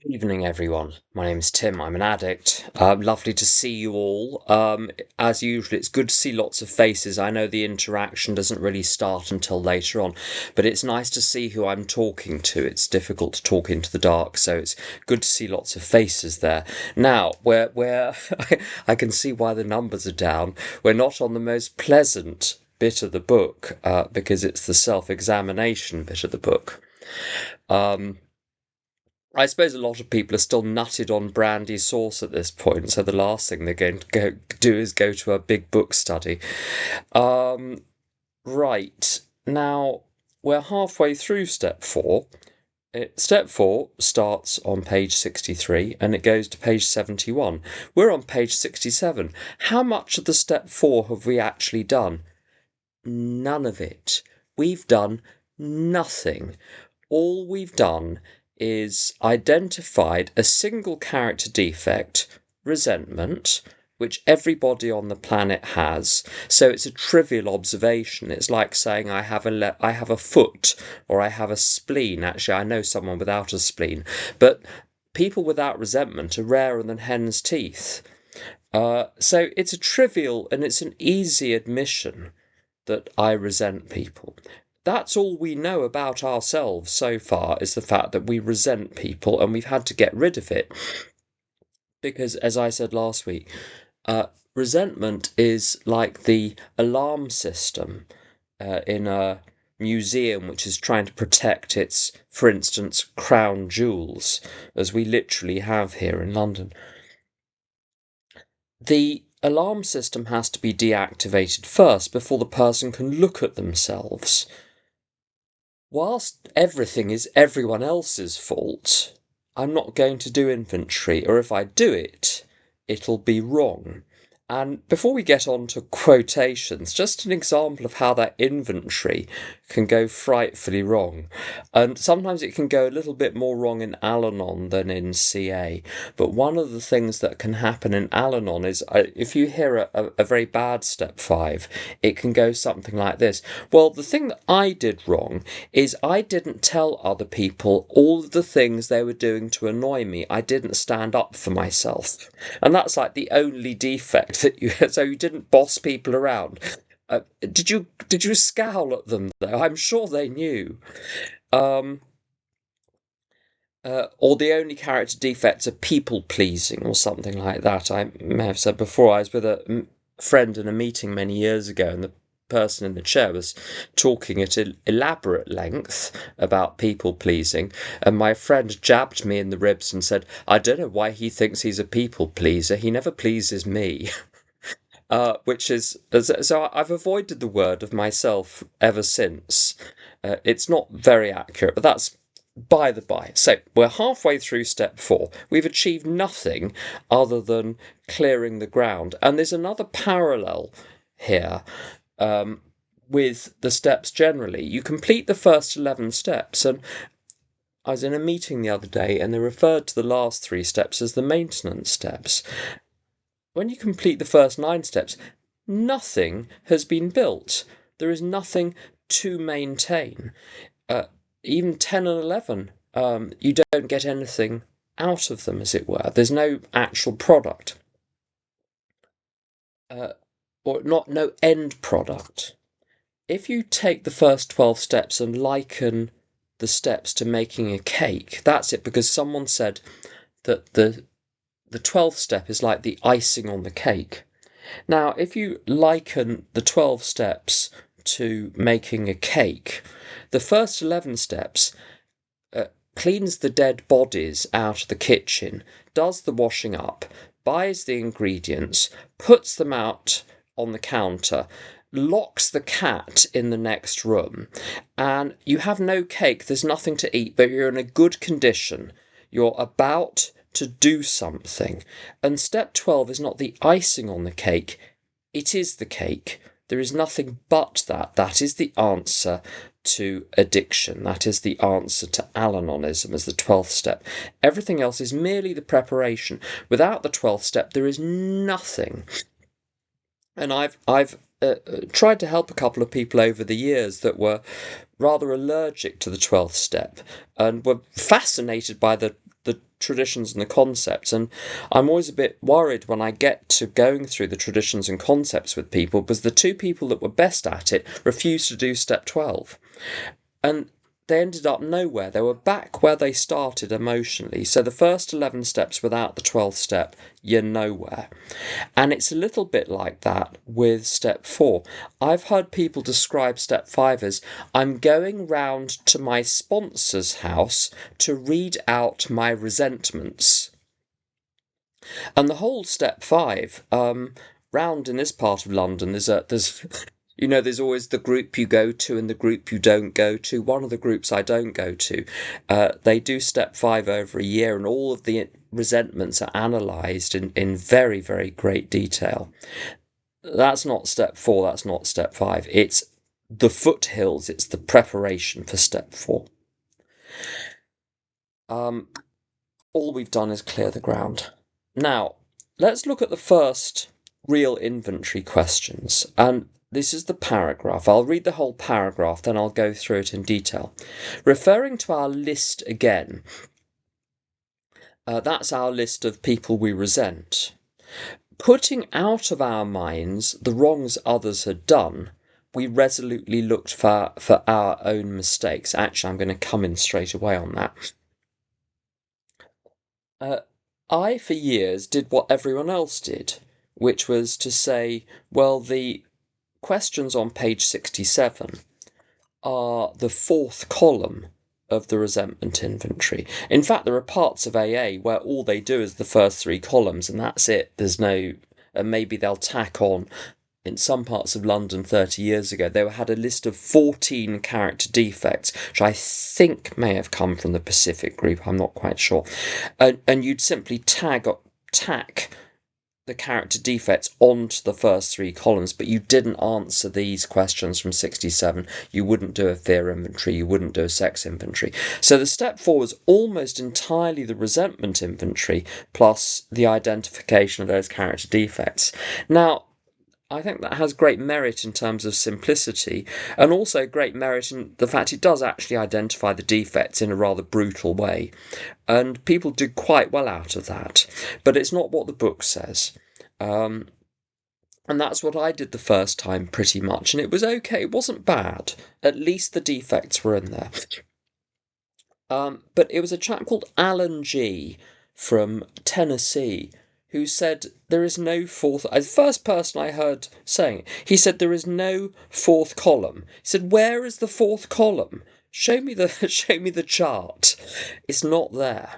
Evening, everyone. My name's Tim. I'm an addict. Lovely to see you all. As usual, it's good to see lots of faces. I know the interaction doesn't really start until later on, but it's nice to see who I'm talking to. It's difficult to talk into the dark, so it's good to see lots of faces there. Now, where I can see why the numbers are down. We're not on the most pleasant bit of the book because it's the self-examination bit of the book. I suppose a lot of people are still nutted on brandy sauce at this point, so the last thing they're going to do is go to a big book study. Right, now we're halfway through step 4. Step 4 starts on page 63 and it goes to page 71. We're on page 67. How much of the step 4 have we actually done? None of it. We've done nothing. All we've done is identified a single character defect, resentment, which everybody on the planet has. So it's a trivial observation. It's like saying I have a foot or I have a spleen. Actually, I know someone without a spleen, but people without resentment are rarer than hen's teeth. So it's a trivial and it's an easy admission that I resent people. That's all we know about ourselves so far, is the fact that we resent people and we've had to get rid of it. Because, as I said last week, resentment is like the alarm system in a museum which is trying to protect its, for instance, crown jewels, as we literally have here in London. The alarm system has to be deactivated first before the person can look at themselves. Whilst everything is everyone else's fault, I'm not going to do inventory, or if I do it, it'll be wrong. And before we get on to quotations, just an example of how that inventory can go frightfully wrong. And sometimes it can go a little bit more wrong in Al-Anon than in CA. But one of the things that can happen in Al-Anon is if you hear a very bad step 5, it can go something like this. Well, the thing that I did wrong is I didn't tell other people all of the things they were doing to annoy me. I didn't stand up for myself. And that's like the only defect that you so you didn't boss people around. Did you scowl at them though? I'm sure they knew. Or the only character defects are people pleasing or something like that. I may have said before. I was with a friend in a meeting many years ago, and the person in the chair was talking at elaborate length about people pleasing, and my friend jabbed me in the ribs and said, "I don't know why he thinks he's a people pleaser. He never pleases me." Which is, so I've avoided the word of myself ever since. It's not very accurate, but that's by the by. So we're halfway through step 4. We've achieved nothing other than clearing the ground. And there's another parallel here with the steps generally. You complete the first 11 steps, and I was in a meeting the other day and they referred to the last 3 steps as the maintenance steps. When you complete the first 9 steps, nothing has been built. There is nothing to maintain. Even 10 and 11, you don't get anything out of them, as it were. There's no actual product. Or no end product. If you take the first 12 steps and liken the steps to making a cake, that's it, because someone said that the 12th step is like the icing on the cake. Now, if you liken the 12 steps to making a cake, the first 11 steps cleans the dead bodies out of the kitchen, does the washing up, buys the ingredients, puts them out on the counter, locks the cat in the next room, and you have no cake, there's nothing to eat, but you're in a good condition. You're about to do something. And step 12 is not the icing on the cake, it is the cake. There is nothing but that. That is the answer to addiction. That is the answer to Al-Anonism as the 12th step. Everything else is merely the preparation. Without the 12th step, there is nothing. And I've tried to help a couple of people over the years that were rather allergic to the 12th step and were fascinated by the traditions and the concepts. And I'm always a bit worried when I get to going through the traditions and concepts with people, because the two people that were best at it refused to do step 12. And they ended up nowhere. They were back where they started emotionally. So the first 11 steps without the 12th step, you're nowhere. And it's a little bit like that with step 4. I've heard people describe step 5 as, I'm going round to my sponsor's house to read out my resentments. And the whole step 5, round in this part of London, there's there's always the group you go to and the group you don't go to. One of the groups I don't go to, they do step 5 over a year, and all of the resentments are analysed in very, very great detail. That's not step 4, that's not step 5. It's the foothills, it's the preparation for step 4. All we've done is clear the ground. Now, let's look at the first real inventory questions. And this is the paragraph. I'll read the whole paragraph, then I'll go through it in detail. Referring to our list again, that's our list of people we resent. Putting out of our minds the wrongs others had done, we resolutely looked for our own mistakes. Actually, I'm going to come in straight away on that. I, for years, did what everyone else did, which was to say, well, the questions on page 67 are the fourth column of the resentment inventory. In fact, there are parts of AA where all they do is the first 3 columns, and that's it. There's no, and maybe they'll tack on. In some parts of London 30 years ago, they had a list of 14 character defects, which I think may have come from the Pacific group, I'm not quite sure. And you'd simply tack the character defects onto the first 3 columns, but you didn't answer these questions from 67. You wouldn't do a fear inventory, you wouldn't do a sex inventory. So the step 4 was almost entirely the resentment inventory, plus the identification of those character defects. Now, I think that has great merit in terms of simplicity, and also great merit in the fact it does actually identify the defects in a rather brutal way. And people do quite well out of that. But it's not what the book says. And that's what I did the first time pretty much, and it was okay. It wasn't bad. At least the defects were in there. But it was a chap called Alan G. from Tennessee who said there is no fourth. The first person I heard saying it, he said there is no fourth column. He said, where is the fourth column? Show me the chart. It's not there.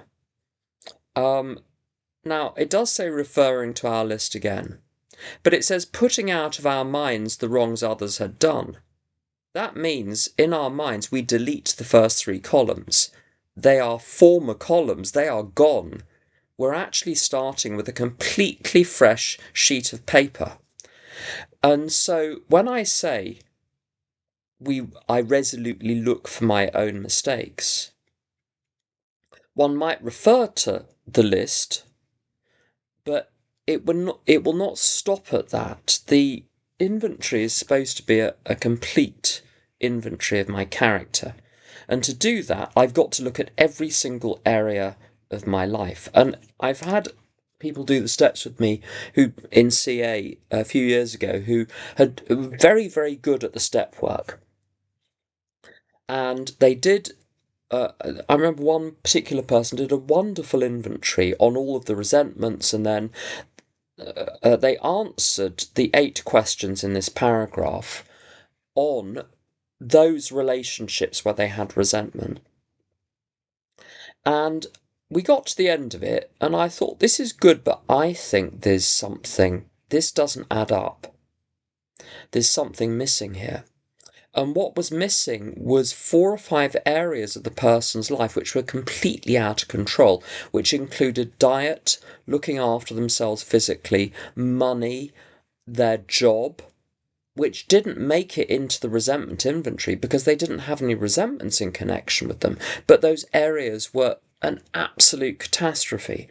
Now it does say referring to our list again, but it says putting out of our minds the wrongs others had done. That means in our minds we delete the first 3 columns. They are former columns. They are gone. We're actually starting with a completely fresh sheet of paper. And so when I say I resolutely look for my own mistakes, one might refer to the list, but it will not stop at that. The inventory is supposed to be a complete inventory of my character. And to do that, I've got to look at every single area of my life. And I've had people do the steps with me who in CA a few years ago who had very, very good at the step work. And they did, I remember one particular person did a wonderful inventory on all of the resentments, and then they answered the 8 questions in this paragraph on those relationships where they had resentment. And we got to the end of it, and I thought, this is good, but I think there's something, this doesn't add up. There's something missing here. And what was missing was 4 or 5 areas of the person's life which were completely out of control, which included diet, looking after themselves physically, money, their job, which didn't make it into the resentment inventory because they didn't have any resentments in connection with them. But those areas were an absolute catastrophe.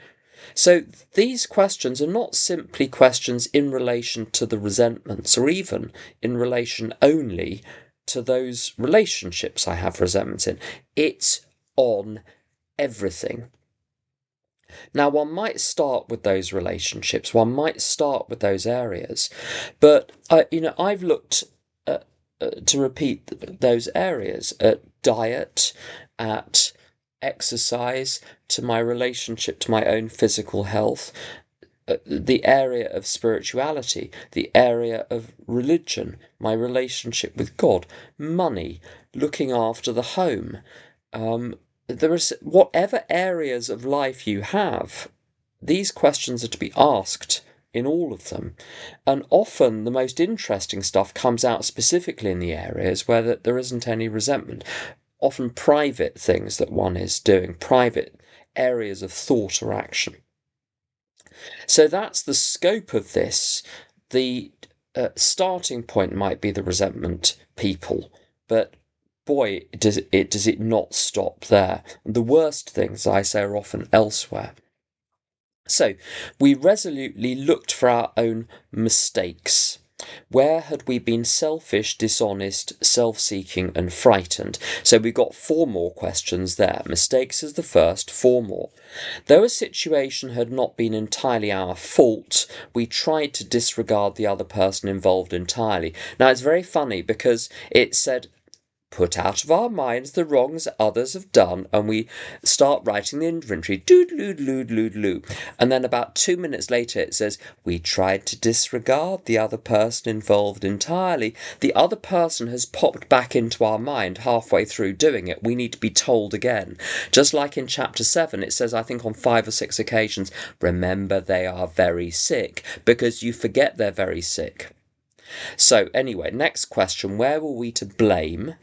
So these questions are not simply questions in relation to the resentments or even in relation only to those relationships I have resentment in. It's on everything. Now, one might start with those relationships, one might start with those areas, but I've looked to repeat those areas at diet, at exercise, to my relationship to my own physical health, the area of spirituality, the area of religion, my relationship with God, money, looking after the home. There is whatever areas of life you have, these questions are to be asked in all of them. And often the most interesting stuff comes out specifically in the areas where there isn't any resentment. Often private things that one is doing, private areas of thought or action. So that's the scope of this. The starting point might be the resentment people, but boy, does it not stop there. The worst things, I say, are often elsewhere. So we resolutely looked for our own mistakes. Where had we been selfish, dishonest, self-seeking and frightened? So we got 4 more questions there. Mistakes is the first, 4 more. Though a situation had not been entirely our fault, we tried to disregard the other person involved entirely. Now it's very funny because it said, put out of our minds the wrongs others have done, and we start writing the inventory, doodaloo. And then about 2 minutes later it says, we tried to disregard the other person involved entirely. The other person has popped back into our mind halfway through doing it. We need to be told again. Just like in chapter 7, it says, I think on 5 or 6 occasions, remember they are very sick, because you forget they're very sick. So anyway, next question, where were we to blame?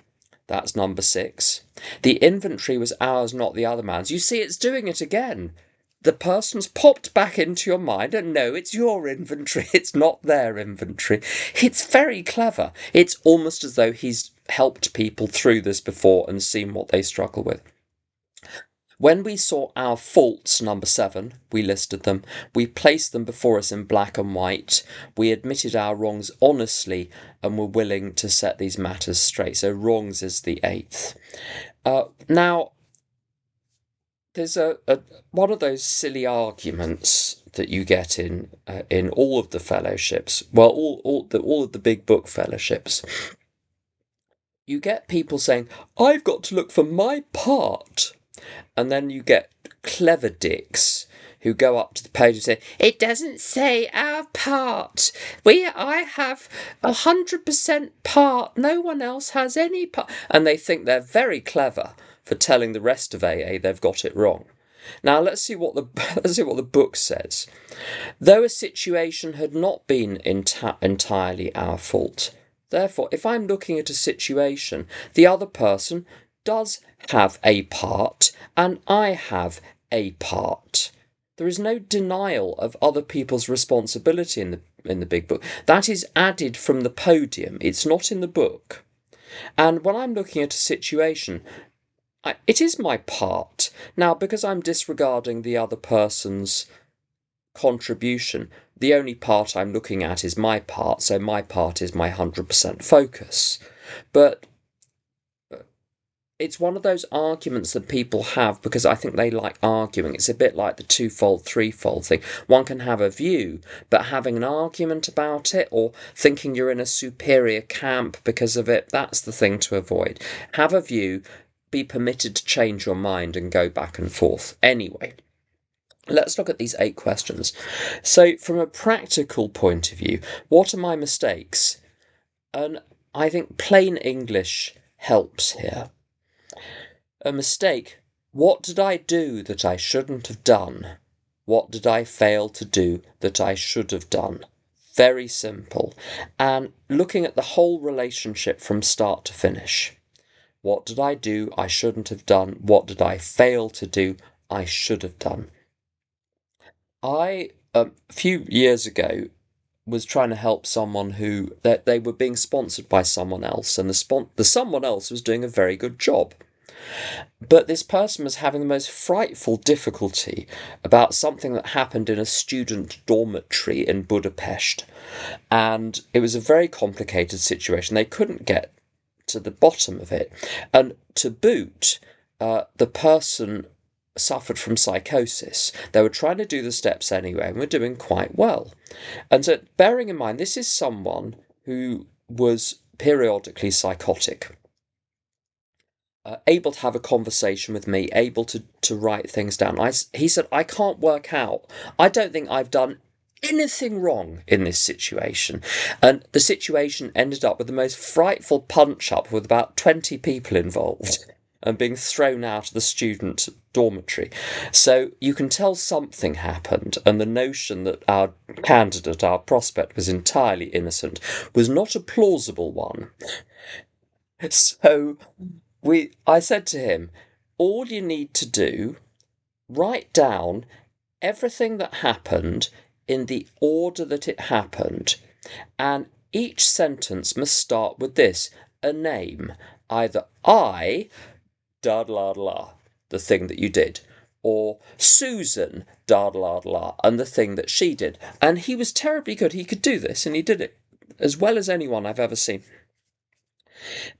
That's number 6. The inventory was ours, not the other man's. You see, it's doing it again. The person's popped back into your mind, and no, it's your inventory, it's not their inventory. It's very clever. It's almost as though he's helped people through this before and seen what they struggle with. When we saw our faults, number 7, we listed them. We placed them before us in black and white. We admitted our wrongs honestly and were willing to set these matters straight. So wrongs is the 8th. Now, there's one of those silly arguments that you get in all of the fellowships. Well, all of the big book fellowships. You get people saying, I've got to look for my part. And then you get clever dicks who go up to the page and say, it doesn't say our part. I have 100% part. No one else has any part. And they think they're very clever for telling the rest of AA they've got it wrong. Now let's see what the book says. Though a situation had not been entirely our fault. Therefore, if I'm looking at a situation, the other person does have a part, and I have a part. There is no denial of other people's responsibility in the big book. That is added from the podium. It's not in the book. And when I'm looking at a situation, it is my part. Now, because I'm disregarding the other person's contribution, the only part I'm looking at is my part, so my part is my 100% focus. But it's one of those arguments that people have because I think they like arguing. It's a bit like the 2-fold, 3-fold thing. One can have a view, but having an argument about it or thinking you're in a superior camp because of it, that's the thing to avoid. Have a view, be permitted to change your mind and go back and forth. Anyway, let's look at these 8 questions. So from a practical point of view, what are my mistakes? And I think plain English helps here. A mistake. What did I do that I shouldn't have done? What did I fail to do that I should have done? Very simple. And looking at the whole relationship from start to finish. What did I do I shouldn't have done? What did I fail to do I should have done? I, a few years ago, was trying to help someone who they were being sponsored by someone else, and the someone else was doing a very good job. But this person was having the most frightful difficulty about something that happened in a student dormitory in Budapest. And it was a very complicated situation. They couldn't get to the bottom of it. And to boot, the person suffered from psychosis. They were trying to do the steps anyway and were doing quite well. And so, bearing in mind, this is someone who was periodically psychotic. Able to have a conversation with me, able to write things down. He said, I can't work out. I don't think I've done anything wrong in this situation. And the situation ended up with the most frightful punch-up with about 20 people involved and being thrown out of the student dormitory. So you can tell something happened, and the notion that our candidate, our prospect, was entirely innocent was not a plausible one. So I said to him, all you need to do, write down everything that happened in the order that it happened, and each sentence must start with this, a name, either I, da da da, the thing that you did, or Susan, da da da, and the thing that she did. And he was terribly good. He could do this, and he did it as well as anyone I've ever seen.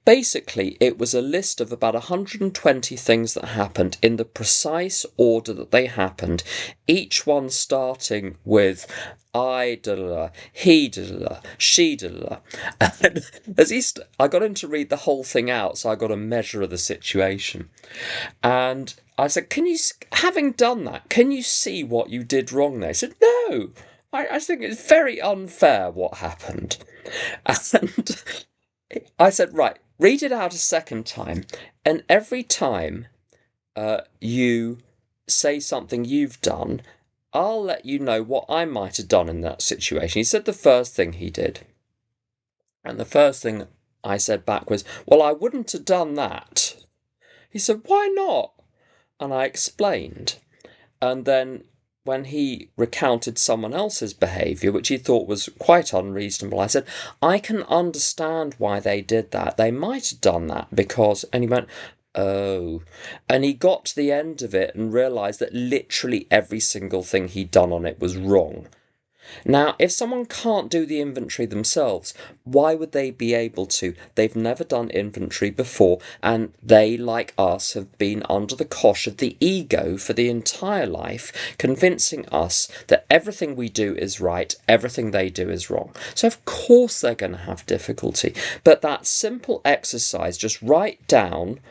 Basically, it was a list of about 120 things that happened in the precise order that they happened, each one starting with I da he da she da. And I got him to read the whole thing out, so I got a measure of the situation. And I said, having done that, can you see what you did wrong there? He said, no, I think it's very unfair what happened. And I said, right, read it out a second time, and every time you say something you've done, I'll let you know what I might have done in that situation. He said the first thing he did. And the first thing I said back was, well, I wouldn't have done that. He said, why not? And I explained. And then when he recounted someone else's behaviour, which he thought was quite unreasonable, I said, I can understand why they did that. They might have done that because... And he went, oh. And he got to the end of it and realised that literally every single thing he'd done on it was wrong. Now, if someone can't do the inventory themselves, why would they be able to? They've never done inventory before, and they, like us, have been under the cosh of the ego for the entire life, convincing us that everything we do is right, everything they do is wrong. So of course they're going to have difficulty. But that simple exercise, just write down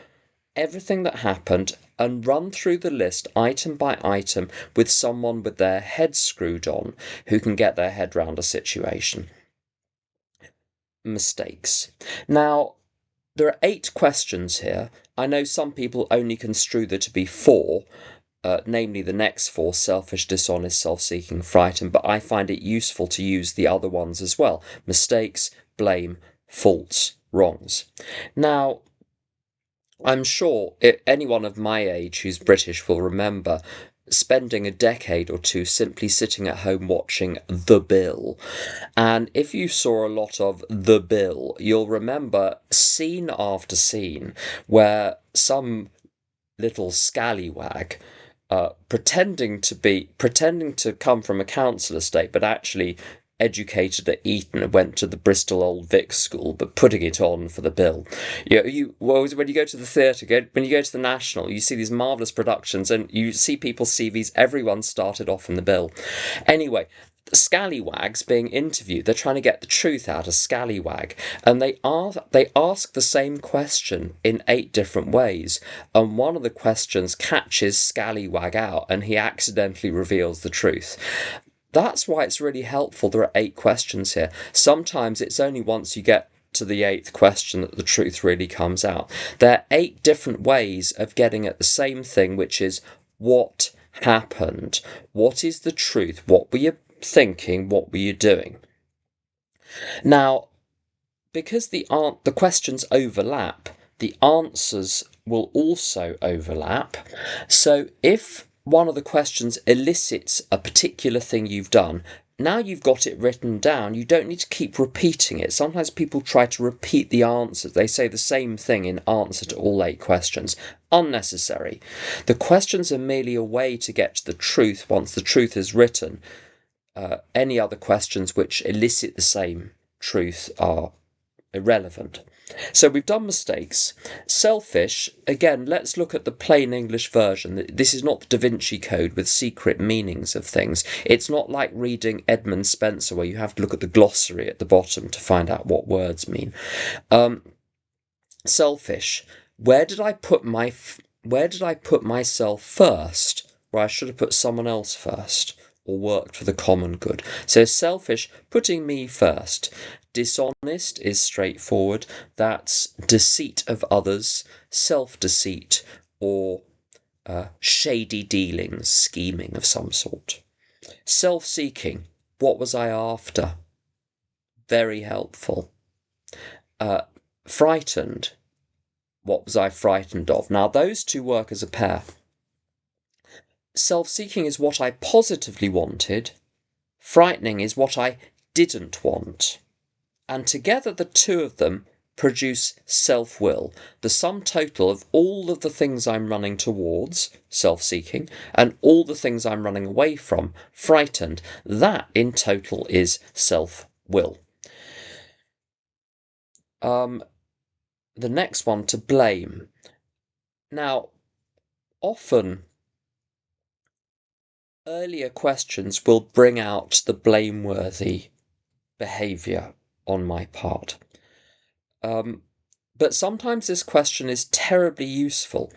everything that happened and run through the list item by item with someone with their head screwed on who can get their head round a situation. Mistakes. Now, there are 8 questions here. I know some people only construe there to be 4, namely the next 4, selfish, dishonest, self-seeking, frightened, but I find it useful to use the other ones as well. Mistakes, blame, faults, wrongs. Now, I'm sure anyone of my age who's British will remember spending a decade or two simply sitting at home watching The Bill. And if you saw a lot of The Bill, you'll remember scene after scene where some little scallywag pretending to come from a council estate, but actually educated at Eton and went to the Bristol Old Vic School, but putting it on for the Bill. When you go to the theatre, when you go to the National, you see these marvellous productions and you see people's CVs, everyone started off in the Bill. Anyway, the scallywags being interviewed, they're trying to get the truth out of scallywag, and they ask the same question in 8 different ways, and one of the questions catches scallywag out and he accidentally reveals the truth. That's why it's really helpful. There are 8 questions here. Sometimes it's only once you get to the 8th question that the truth really comes out. There are 8 different ways of getting at the same thing, which is what happened? What is the truth? What were you thinking? What were you doing? Now, because the questions overlap, the answers will also overlap. So if one of the questions elicits a particular thing you've done, now you've got it written down, you don't need to keep repeating it. Sometimes people try to repeat the answers. They say the same thing in answer to all 8 questions. Unnecessary. The questions are merely a way to get to the truth once the truth is written. Any other questions which elicit the same truth are irrelevant. So we've done mistakes. Selfish, again, let's look at the plain English version. This is not the Da Vinci Code with secret meanings of things. It's not like reading Edmund Spenser where you have to look at the glossary at the bottom to find out what words mean. Selfish, where did I put myself first? Where I should have put someone else first, or worked for the common good. So selfish, putting me first. Dishonest is straightforward. That's deceit of others, self-deceit, or shady dealings, scheming of some sort. Self-seeking, what was I after? Very helpful. Frightened, what was I frightened of? Now, those two work as a pair. Self-seeking is what I positively wanted. Frightening is what I didn't want. And together the two of them produce self-will, the sum total of all of the things I'm running towards, self-seeking, and all the things I'm running away from, frightened. That in total is self-will. The next one, to blame. Now, often earlier questions will bring out the blameworthy behaviour on my part. But sometimes this question is terribly useful,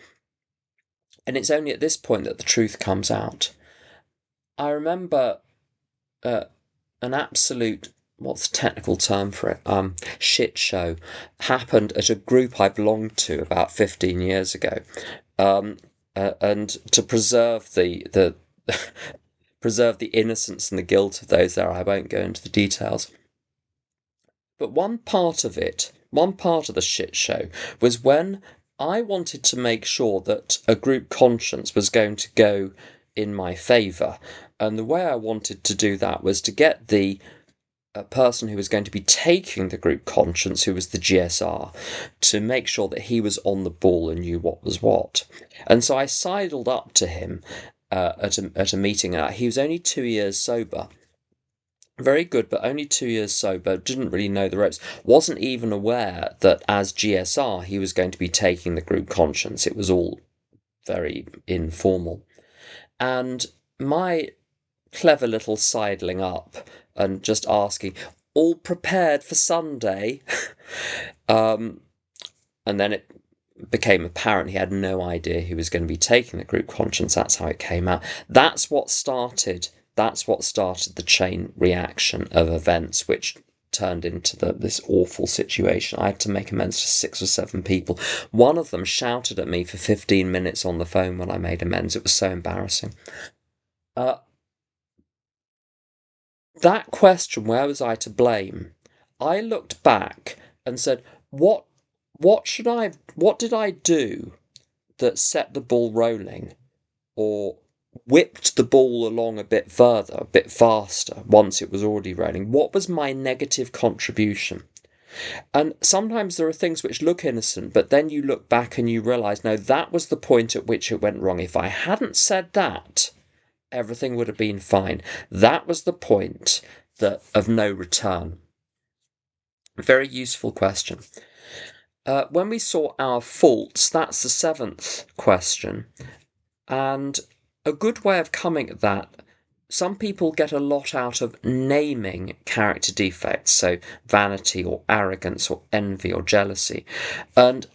and it's only at this point that the truth comes out. I remember an absolute, what's the technical term for it? Shit show happened at a group I belonged to about 15 years ago. And to preserve the preserve the innocence and the guilt of those there, I won't go into the details. But one part of the shit show, was when I wanted to make sure that a group conscience was going to go in my favour. And the way I wanted to do that was to get the person who was going to be taking the group conscience, who was the GSR, to make sure that he was on the ball and knew what was what. And so I sidled up to him at a meeting. He was only 2 years sober. Very good, but only 2 years sober, didn't really know the ropes, wasn't even aware that as GSR he was going to be taking the group conscience. It was all very informal. And my clever little sidling up and just asking, all prepared for Sunday? And then it became apparent he had no idea he was going to be taking the group conscience. That's how it came out. That's what started the chain reaction of events, which turned into this awful situation. I had to make amends to 6 or 7 people. One of them shouted at me for 15 minutes on the phone when I made amends. It was so embarrassing. That question, where was I to blame? I looked back and said, what did I do that set the ball rolling, or whipped the ball along a bit further, a bit faster, once it was already rolling? What was my negative contribution? And sometimes there are things which look innocent, but then you look back and you realise, no, that was the point at which it went wrong. If I hadn't said that, everything would have been fine. That was the point of no return. Very useful question. When we saw our faults, that's the 7th question. And a good way of coming at that, some people get a lot out of naming character defects, so vanity or arrogance or envy or jealousy. And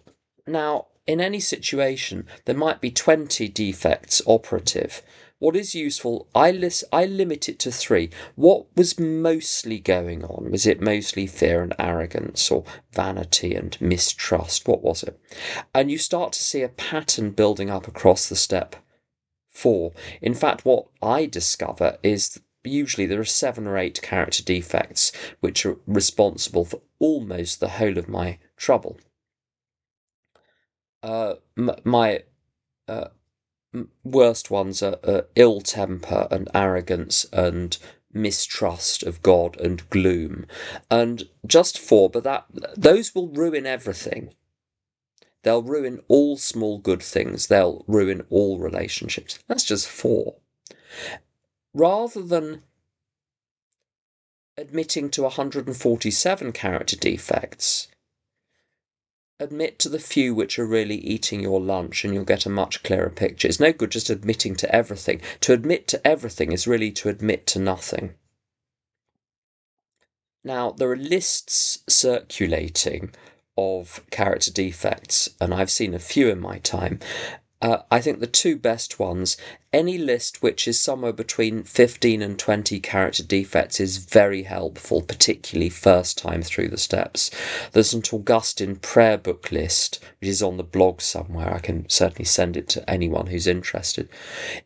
now, in any situation, there might be 20 defects operative. What is useful, I limit it to 3. What was mostly going on? Was it mostly fear and arrogance, or vanity and mistrust? What was it? And you start to see a pattern building up across the step 4. In fact, what I discover is usually there are 7 or 8 character defects which are responsible for almost the whole of my trouble. My worst ones are ill temper and arrogance and mistrust of God and gloom, and just 4. But those will ruin everything. They'll ruin all small good things. They'll ruin all relationships. That's just 4. Rather than admitting to 147 character defects, admit to the few which are really eating your lunch and you'll get a much clearer picture. It's no good just admitting to everything. To admit to everything is really to admit to nothing. Now, there are lists circulating of character defects, and I've seen a few in my time. I think the two best ones, any list which is somewhere between 15 and 20 character defects is very helpful, particularly first time through the steps. There's an Augustine prayer book list, which is on the blog somewhere. I can certainly send it to anyone who's interested.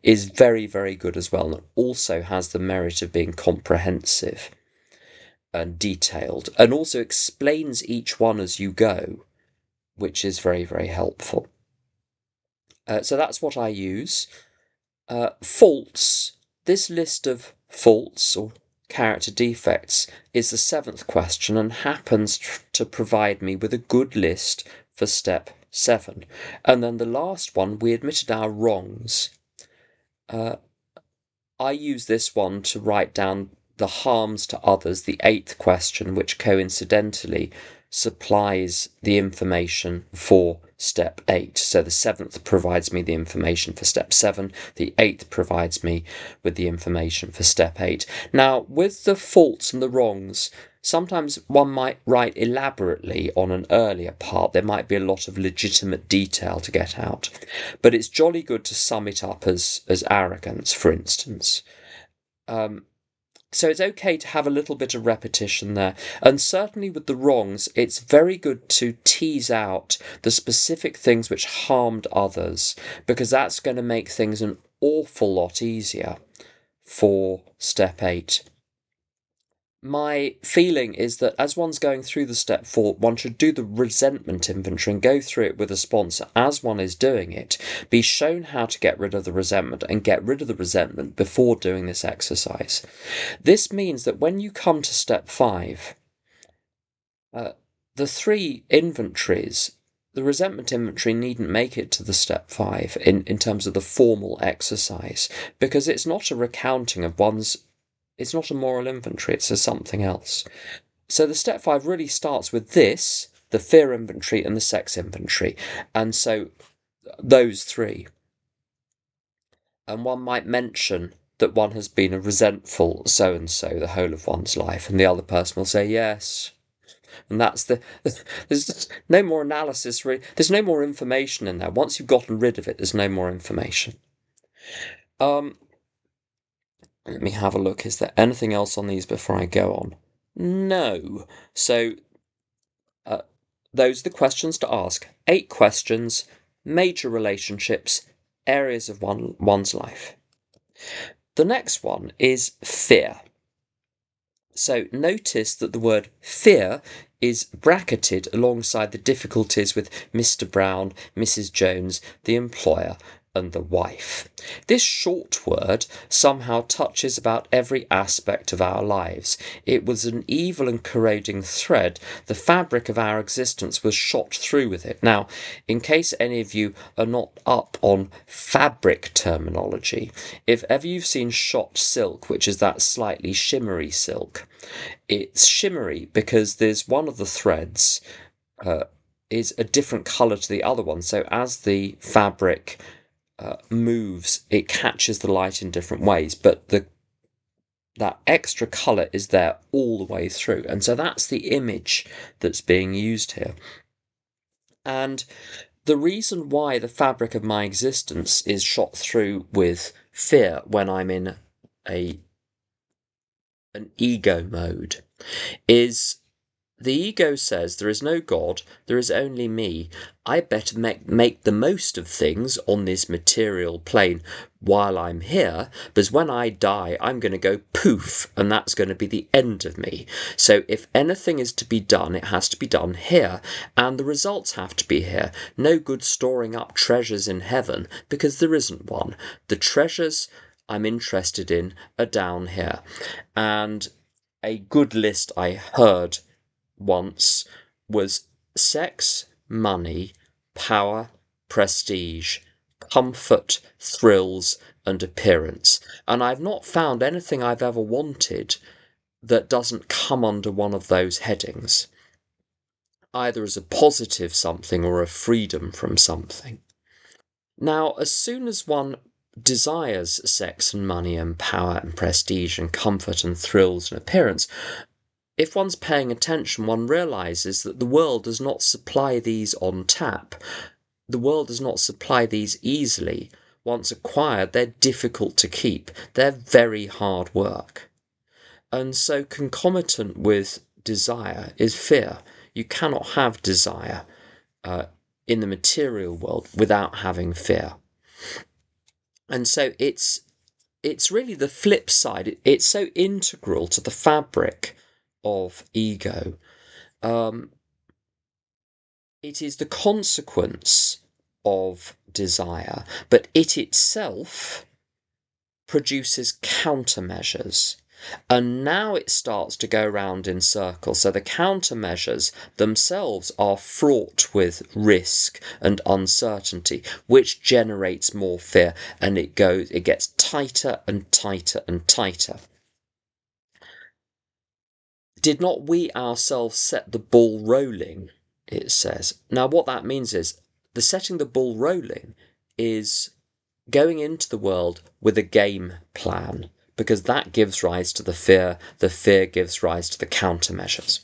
Is very, very good as well, and also has the merit of being comprehensive and detailed, and also explains each one as you go, which is very, very helpful. So that's what I use. Faults. This list of faults or character defects is the 7th question and happens to provide me with a good list for step 7. And then the last one, we admitted our wrongs. I use this one to write down the harms to others, the 8th question, which coincidentally supplies the information for step 8. So the 7th provides me the information for step 7, the 8th provides me with the information for step 8. Now, with the faults and the wrongs, sometimes one might write elaborately on an earlier part. There might be a lot of legitimate detail to get out. But it's jolly good to sum it up as arrogance, for instance. So it's okay to have a little bit of repetition there. And certainly with the wrongs, it's very good to tease out the specific things which harmed others, because that's going to make things an awful lot easier for step 8. My feeling is that as one's going through the step 4, one should do the resentment inventory and go through it with a sponsor as one is doing it. Be shown how to get rid of the resentment and get rid of the resentment before doing this exercise. This means that when you come to step 5, the 3 inventories, the resentment inventory needn't make it to the step 5 in terms of the formal exercise, because it's not a recounting of one's. It's not a moral inventory, it's a something else. So the step 5 really starts with this, the fear inventory and the sex inventory. And so those 3. And one might mention that one has been a resentful so-and-so the whole of one's life, and the other person will say yes. And that's there's no more analysis, really. There's no more information in there. Once you've gotten rid of it, there's no more information. Let me have a look. Is there anything else on these before I go on? No. So those are the questions to ask. 8 questions, major relationships, areas of one's life. The next one is fear. So notice that the word fear is bracketed alongside the difficulties with Mr. Brown, Mrs. Jones, the employer, and the wife. This short word somehow touches about every aspect of our lives. It was an evil and corroding thread. The fabric of our existence was shot through with it. Now, in case any of you are not up on fabric terminology, if ever you've seen shot silk, which is that slightly shimmery silk, it's shimmery because there's one of the threads is a different colour to the other one. So as the fabric moves, it catches the light in different ways, but that extra colour is there all the way through. And so that's the image that's being used here. And the reason why the fabric of my existence is shot through with fear when I'm in an ego mode is the ego says there is no God, there is only me. I better make the most of things on this material plane while I'm here, because when I die, I'm going to go poof, and that's going to be the end of me. So if anything is to be done, it has to be done here, and the results have to be here. No good storing up treasures in heaven, because there isn't one. The treasures I'm interested in are down here. And a good list I heard once was sex, money, power, prestige, comfort, thrills, and appearance. And I've not found anything I've ever wanted that doesn't come under one of those headings. either as a positive something or a freedom from something. Now, as soon as one desires sex and money and power and prestige and comfort and thrills and appearance, if one's paying attention, one realizes that the world does not supply these on tap. The world does not supply these easily. Once acquired, they're difficult to keep. They're very hard work. And so concomitant with desire is fear. You cannot have desire in the material world without having fear. And so it's really the flip side. It's so integral to the fabric of ego. It is the consequence of desire, but it itself produces countermeasures. And now it starts to go round in circles. So the countermeasures themselves are fraught with risk and uncertainty, which generates more fear, and it gets tighter and tighter and tighter. Did not we ourselves set the ball rolling? It says. Now what that means is the setting the ball rolling is going into the world with a game plan, because that gives rise to the fear gives rise to the countermeasures.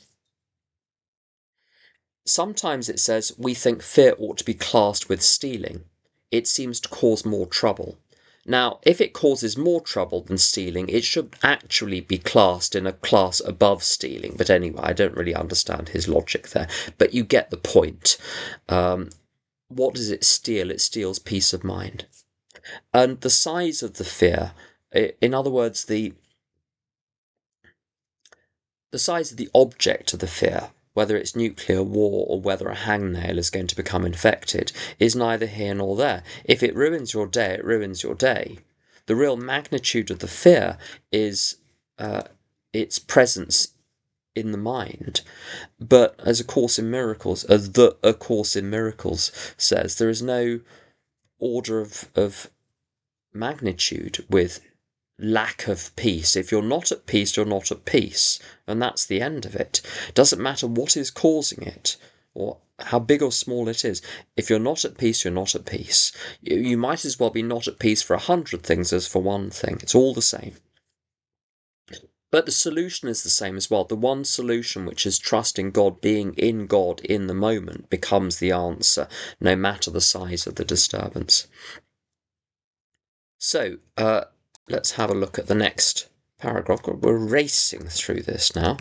Sometimes it says we think fear ought to be classed with stealing. It seems to cause more trouble. Now, if it causes more trouble than stealing, it should actually be classed in a class above stealing. But anyway, I don't really understand his logic there. But you get the point. What does it steal? It steals peace of mind. And the size of the fear, in other words, the size of the object of the fear, whether it's nuclear war or whether a hangnail is going to become infected, is neither here nor there. If it ruins your day, it ruins your day. The real magnitude of the fear is its presence in the mind. But as A Course in Miracles says, there is no order of magnitude with lack of peace. If you're not at peace, you're not at peace, and that's the end of it. Doesn't matter what is causing it or how big or small it is. If you're not at peace, you're not at peace. You might as well be not at peace for 100 things as for one thing. It's all the same. But the solution is the same as well. The one solution, which is trusting God, being in God in the moment, becomes the answer, no matter the size of the disturbance. So, let's have a look at the next paragraph. We're racing through this now.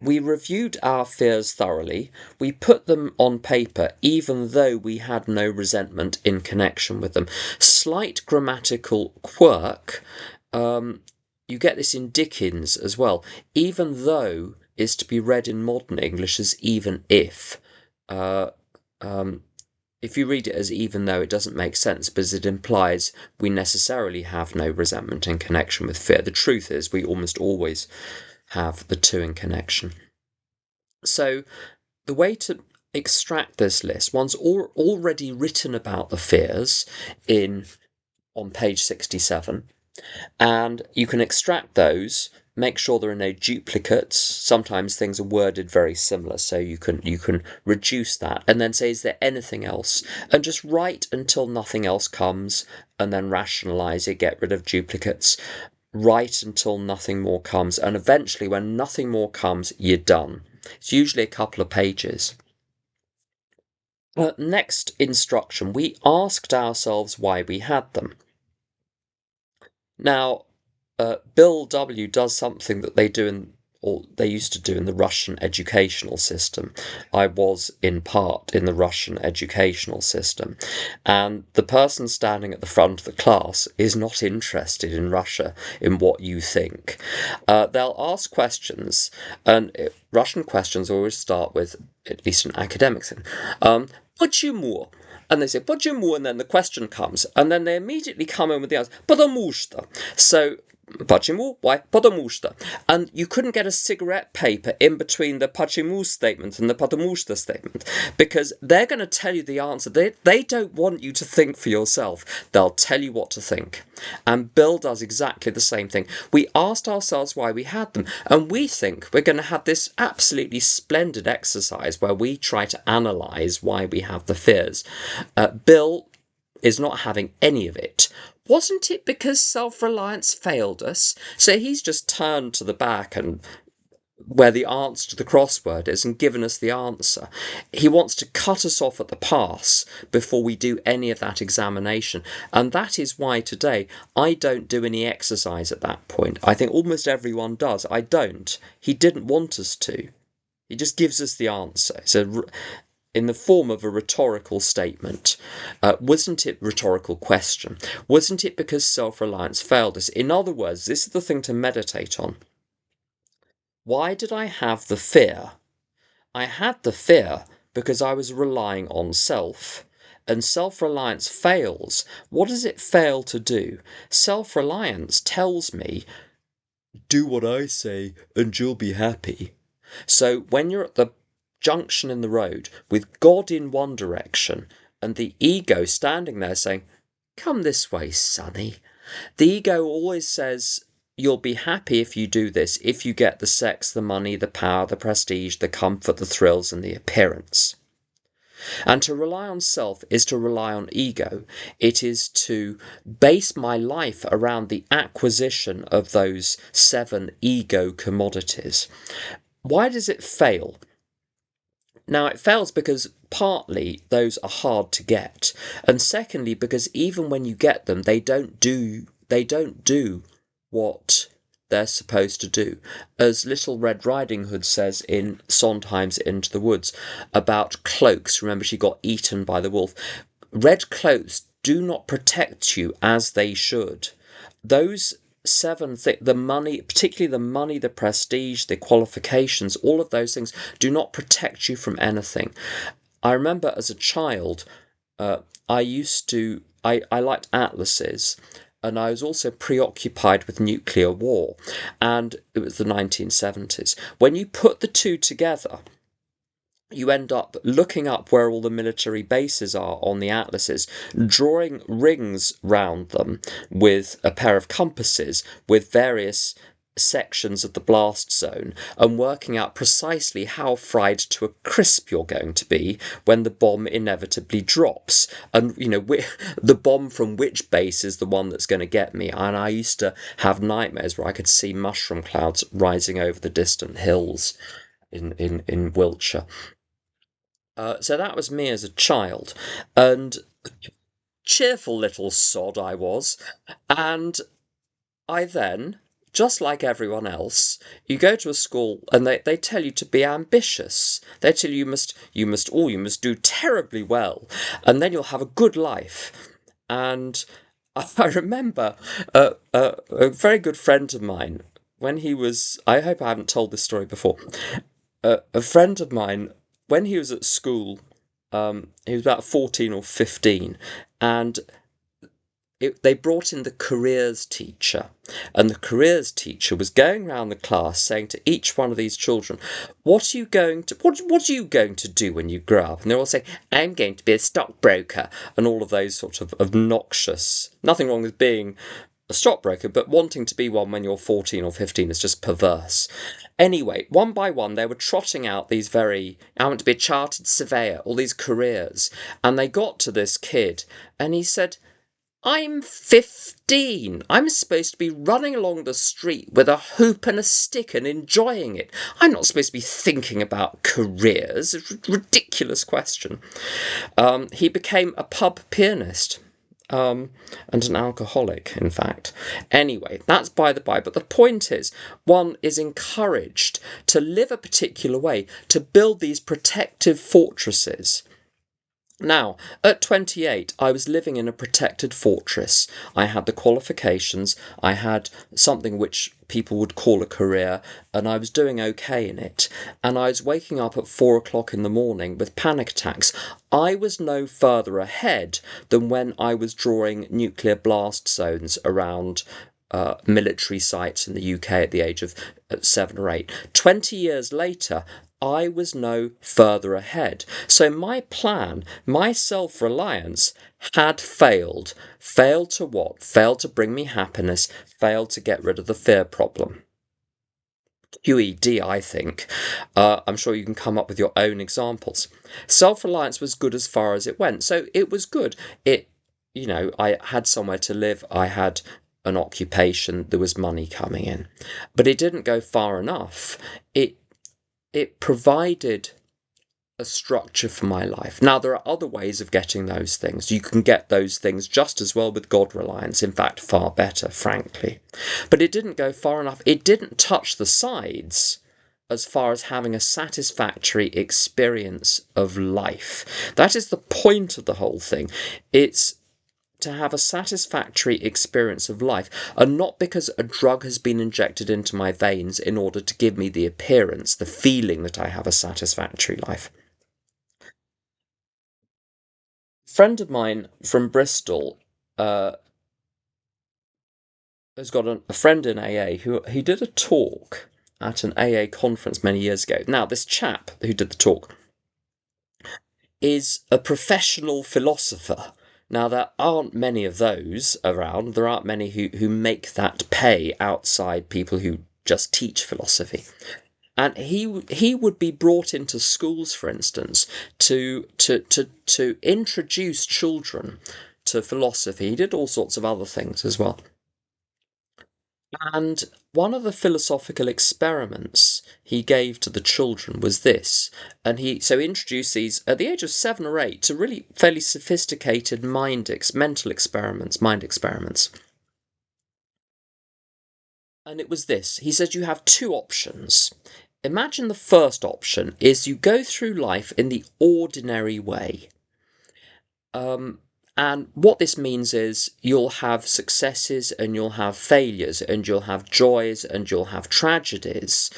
We reviewed our fears thoroughly. We put them on paper, even though we had no resentment in connection with them. Slight grammatical quirk. You get this in Dickens as well. Even though is to be read in modern English as even if. If you read it as even though, it doesn't make sense, because it implies we necessarily have no resentment in connection with fear. The truth is we almost always have the two in connection. So the way to extract this list, one's already written about the fears on page 67, and you can extract those. Make sure there are no duplicates. Sometimes things are worded very similar, so you can reduce that and then say, is there anything else? And just write until nothing else comes, and then rationalize it, get rid of duplicates. Write until nothing more comes, and eventually when nothing more comes, you're done. It's usually a couple of pages. Next instruction, we asked ourselves why we had them. Now, Bill W. does something that they used to do in the Russian educational system. I was in part in the Russian educational system, and the person standing at the front of the class is not interested in Russia, in what you think. They'll ask questions, and Russian questions always start with, at least in academics, почему? And they say, почему? And then the question comes, and then they immediately come in with the answer, потому что. So Почему? Why? Потому что. And you couldn't get a cigarette paper in between the почему statement and the потому что statement, because they're going to tell you the answer. They don't want you to think for yourself. They'll tell you what to think. And Bill does exactly the same thing. We asked ourselves why we had them, and we think we're going to have this absolutely splendid exercise where we try to analyse why we have the fears. Bill is not having any of it. Wasn't it because self-reliance failed us? So he's just turned to the back and where the answer to the crossword is and given us the answer. He wants to cut us off at the pass before we do any of that examination. And that is why today I don't do any exercise at that point. I think almost everyone does. I don't. He didn't want us to. He just gives us the answer. So in the form of a rhetorical statement. Wasn't it rhetorical question? Wasn't it because self-reliance failed us? In other words, this is the thing to meditate on. Why did I have the fear? I had the fear because I was relying on self. And self-reliance fails. What does it fail to do? Self-reliance tells me, do what I say and you'll be happy. So when you're at the junction in the road with God in one direction and the ego standing there saying, come this way, sonny. The ego always says, you'll be happy if you do this, if you get the sex, the money, the power, the prestige, the comfort, the thrills, and the appearance. And to rely on self is to rely on ego. It is to base my life around the acquisition of those 7 ego commodities. Why does it fail? Now, it fails because partly those are hard to get, and secondly because even when you get them, they don't do what they're supposed to do. As Little Red Riding Hood says in Sondheim's Into the Woods about cloaks, remember she got eaten by the wolf, red cloaks do not protect you as they should. Those 7 things, the money, particularly the money, the prestige, the qualifications, all of those things do not protect you from anything. I remember as a child, I liked atlases, and I was also preoccupied with nuclear war, and it was the 1970s. When you put the two together, you end up looking up where all the military bases are on the atlases, drawing rings round them with a pair of compasses with various sections of the blast zone, and working out precisely how fried to a crisp you're going to be when the bomb inevitably drops, and the bomb from which base is the one that's going to get me. And I used to have nightmares where I could see mushroom clouds rising over the distant hills in Wiltshire. So that was me as a child, and cheerful little sod I was. And I then, just like everyone else, you go to a school and they tell you to be ambitious. They tell you you must do terribly well, and then you'll have a good life. And I remember a very good friend of mine, when he was, I hope I haven't told this story before, a friend of mine, when he was at school, he was about 14 or 15, and they brought in the careers teacher, and the careers teacher was going around the class saying to each one of these children, what are you going to do when you grow up? And they're all saying, I'm going to be a stockbroker, and all of those sort of obnoxious, nothing wrong with being a stockbroker, but wanting to be one when you're 14 or 15 is just perverse. Anyway, one by one, they were trotting out these I want to be a chartered surveyor, all these careers. And they got to this kid, and he said, I'm 15. I'm supposed to be running along the street with a hoop and a stick and enjoying it. I'm not supposed to be thinking about careers. It's a ridiculous question. He became a pub pianist. And an alcoholic, in fact. Anyway, that's by the by. But the point is, one is encouraged to live a particular way, to build these protective fortresses. Now, at 28, I was living in a protected fortress. I had the qualifications, I had something which people would call a career, and I was doing okay in it. And I was waking up at 4 o'clock in the morning with panic attacks. I was no further ahead than when I was drawing nuclear blast zones around military sites in the UK at the age of 7 or 8. 20 years later, I was no further ahead. So my plan, my self-reliance had failed. Failed to what? Failed to bring me happiness, failed to get rid of the fear problem. QED, I think. I'm sure you can come up with your own examples. Self-reliance was good as far as it went. So it was good. I had somewhere to live. I had an occupation. There was money coming in. But it didn't go far enough. It provided a structure for my life. Now, there are other ways of getting those things. You can get those things just as well with God reliance, in fact, far better, frankly. But it didn't go far enough. It didn't touch the sides as far as having a satisfactory experience of life. That is the point of the whole thing. It's to have a satisfactory experience of life, and not because a drug has been injected into my veins in order to give me the appearance, the feeling that I have a satisfactory life. A friend of mine from Bristol has got a friend in AA who he did a talk at an AA conference many years ago. Now, this chap who did the talk is a professional philosopher. Now, there aren't many of those around. There aren't many who make that pay outside people who just teach philosophy. And he would be brought into schools, for instance, to introduce children to philosophy. He did all sorts of other things as well. And one of the philosophical experiments he gave to the children was this. And he introduced these at the age of 7 or 8 to really fairly sophisticated mental experiments, mind experiments. And it was this. He said you have two options. Imagine the first option is you go through life in the ordinary way. And what this means is you'll have successes and you'll have failures and you'll have joys and you'll have tragedies.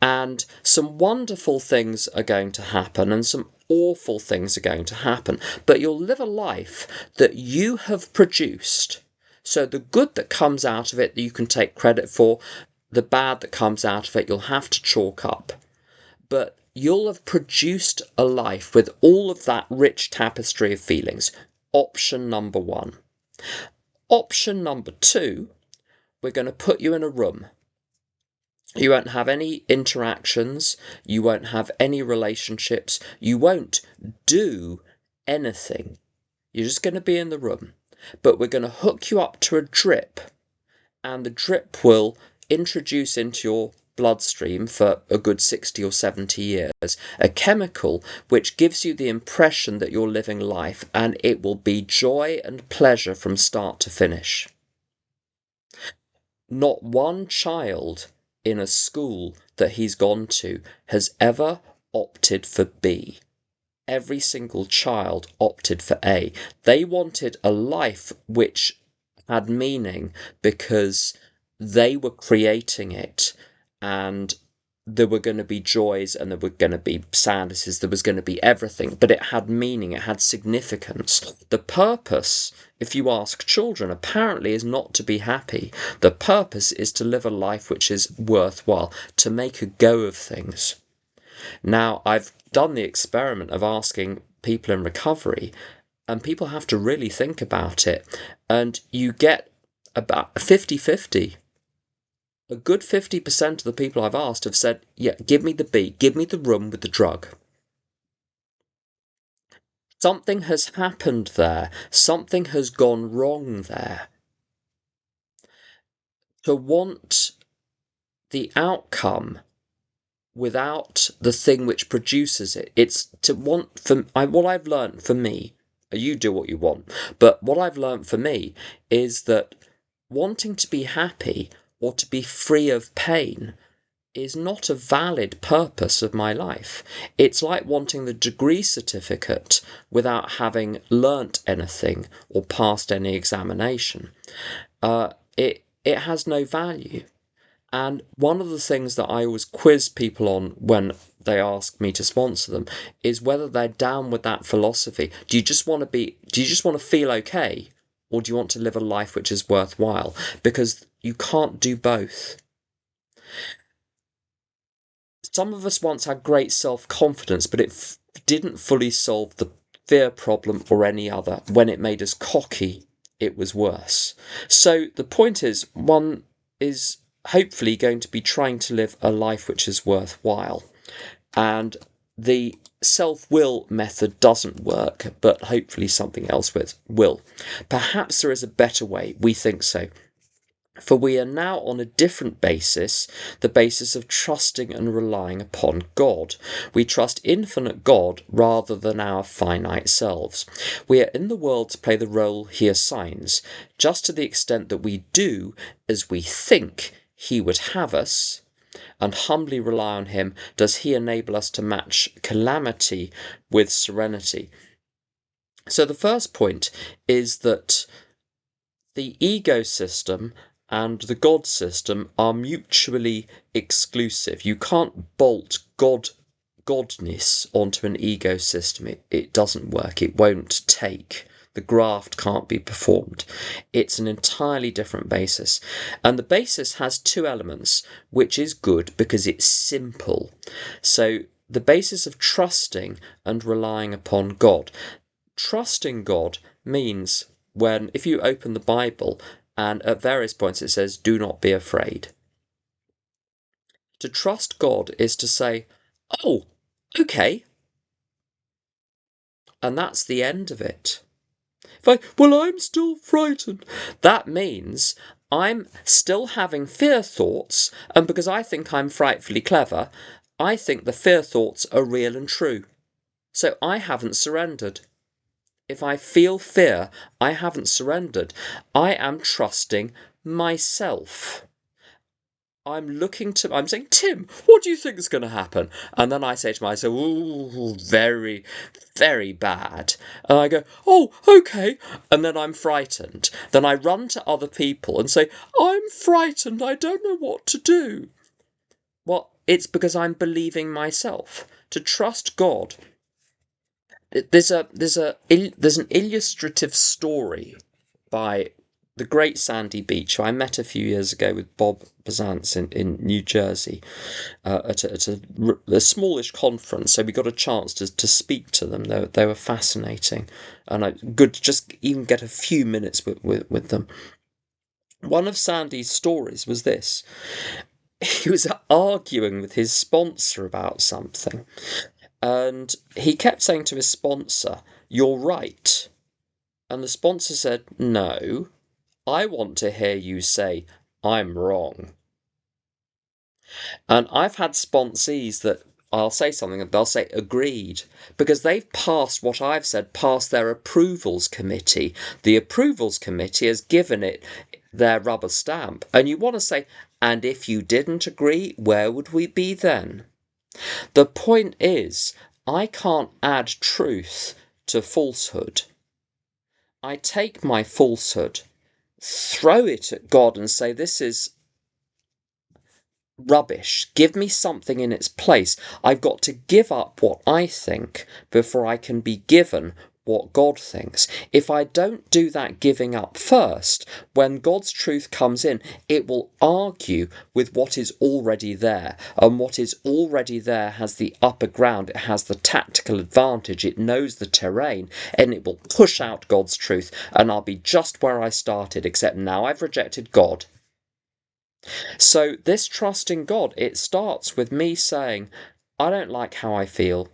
And some wonderful things are going to happen and some awful things are going to happen. But you'll live a life that you have produced. So the good that comes out of it that you can take credit for, the bad that comes out of it you'll have to chalk up. But you'll have produced a life with all of that rich tapestry of feelings. Option number 1. Option number 2, we're going to put you in a room. You won't have any interactions. You won't have any relationships. You won't do anything. You're just going to be in the room. But we're going to hook you up to a drip. And the drip will introduce into your bloodstream for a good 60 or 70 years a chemical which gives you the impression that you're living life, and it will be joy and pleasure from start to finish. Not one child in a school that he's gone to has ever opted for B. Every single child opted for A. They wanted a life which had meaning because they were creating it, and there were going to be joys and there were going to be sadnesses, there was going to be everything, but it had meaning, it had significance. The purpose, if you ask children, apparently is not to be happy. The purpose is to live a life which is worthwhile, to make a go of things. Now, I've done the experiment of asking people in recovery, and people have to really think about it, and you get about 50-50. A good 50% of the people I've asked have said, yeah, give me the B, give me the room with the drug. Something has happened there. Something has gone wrong there. To want the outcome without the thing which produces it, it's to want, what I've learned for me, you do what you want, but what I've learned for me is that wanting to be happy or to be free of pain is not a valid purpose of my life. It's like wanting the degree certificate without having learnt anything or passed any examination. It has no value. And one of the things that I always quiz people on when they ask me to sponsor them is whether they're down with that philosophy. Do you just want to feel okay? or do you want to live a life which is worthwhile? Because you can't do both. Some of us once had great self-confidence, but it didn't fully solve the fear problem or any other. When it made us cocky, it was worse. So the point is, one is hopefully going to be trying to live a life which is worthwhile. And the self-will method doesn't work, but hopefully something else will. Perhaps there is a better way. We think so. For we are now on a different basis, the basis of trusting and relying upon God. We trust infinite God rather than our finite selves. We are in the world to play the role he assigns, just to the extent that we do as we think he would have us, and humbly rely on him does he enable us to match calamity with serenity. So the first point is that the ego system and the God system are mutually exclusive. You can't bolt godness onto an ego system. It doesn't work. It won't take. The graft can't be performed. It's an entirely different basis. And the basis has two elements, which is good because it's simple. So the basis of trusting and relying upon God. Trusting God means if you open the Bible and at various points it says, do not be afraid. To trust God is to say, oh, okay. And that's the end of it. I'm still frightened. That means I'm still having fear thoughts, and because I think I'm frightfully clever, I think the fear thoughts are real and true. So I haven't surrendered. If I feel fear, I haven't surrendered. I am trusting myself. I'm saying, Tim, what do you think is going to happen? And then I say to myself, ooh, very, very bad. And I go, oh, okay. And then I'm frightened. Then I run to other people and say, I'm frightened. I don't know what to do. Well, it's because I'm believing myself. To trust God. There's an illustrative story by the great Sandy Beach, who I met a few years ago with Bob Bazance in New Jersey at a smallish conference. So we got a chance to speak to them. They were fascinating, and good to just even get a few minutes with them. One of Sandy's stories was this. He was arguing with his sponsor about something. And he kept saying to his sponsor, you're right. And the sponsor said, no, I want to hear you say, I'm wrong. And I've had sponsees that I'll say something and they'll say agreed, because they've passed what I've said past their approvals committee. The approvals committee has given it their rubber stamp. And you want to say, and if you didn't agree, where would we be then? The point is, I can't add truth to falsehood. I take my falsehood, throw it at God and say, this is rubbish. Give me something in its place. I've got to give up what I think before I can be given what God thinks. If I don't do that giving up first, when God's truth comes in, it will argue with what is already there. And what is already there has the upper ground. It has the tactical advantage. It knows the terrain, and it will push out God's truth. And I'll be just where I started, except now I've rejected God. So this trust in God, it starts with me saying, I don't like how I feel.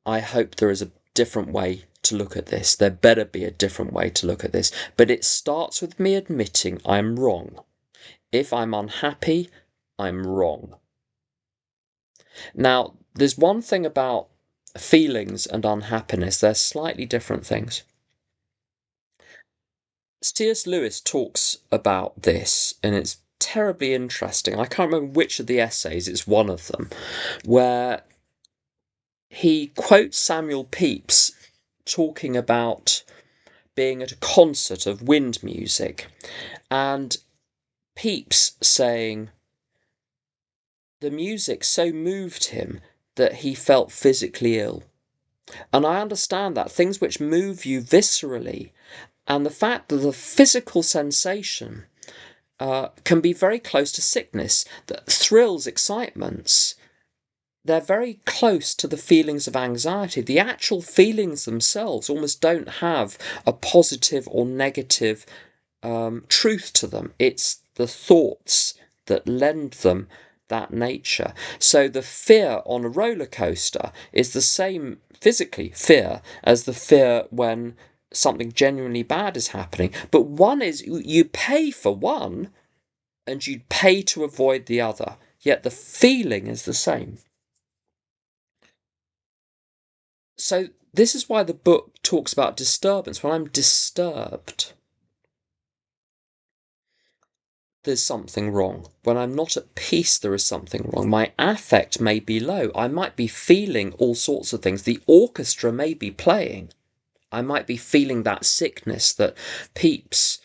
I hope there is a different way to look at this. There better be a different way to look at this. But it starts with me admitting I'm wrong. If I'm unhappy, I'm wrong. Now, there's one thing about feelings and unhappiness. They're slightly different things. C.S. Lewis talks about this, and it's terribly interesting. I can't remember which of the essays, it's one of them, where he quotes Samuel Pepys talking about being at a concert of wind music, and Pepys saying the music so moved him that he felt physically ill. And I understand that things which move you viscerally And the fact that the physical sensation can be very close to sickness, that thrills, excitements, they're very close to the feelings of anxiety. The actual feelings themselves almost don't have a positive or negative truth to them. It's the thoughts that lend them that nature. So the fear on a roller coaster is the same physically fear as the fear when something genuinely bad is happening. But one is you pay for one and you pay to avoid the other, yet the feeling is the same. So this is why the book talks about disturbance. When I'm disturbed, there's something wrong. When I'm not at peace, there is something wrong. My affect may be low. I might be feeling all sorts of things. The orchestra may be playing. I might be feeling that sickness that Pepys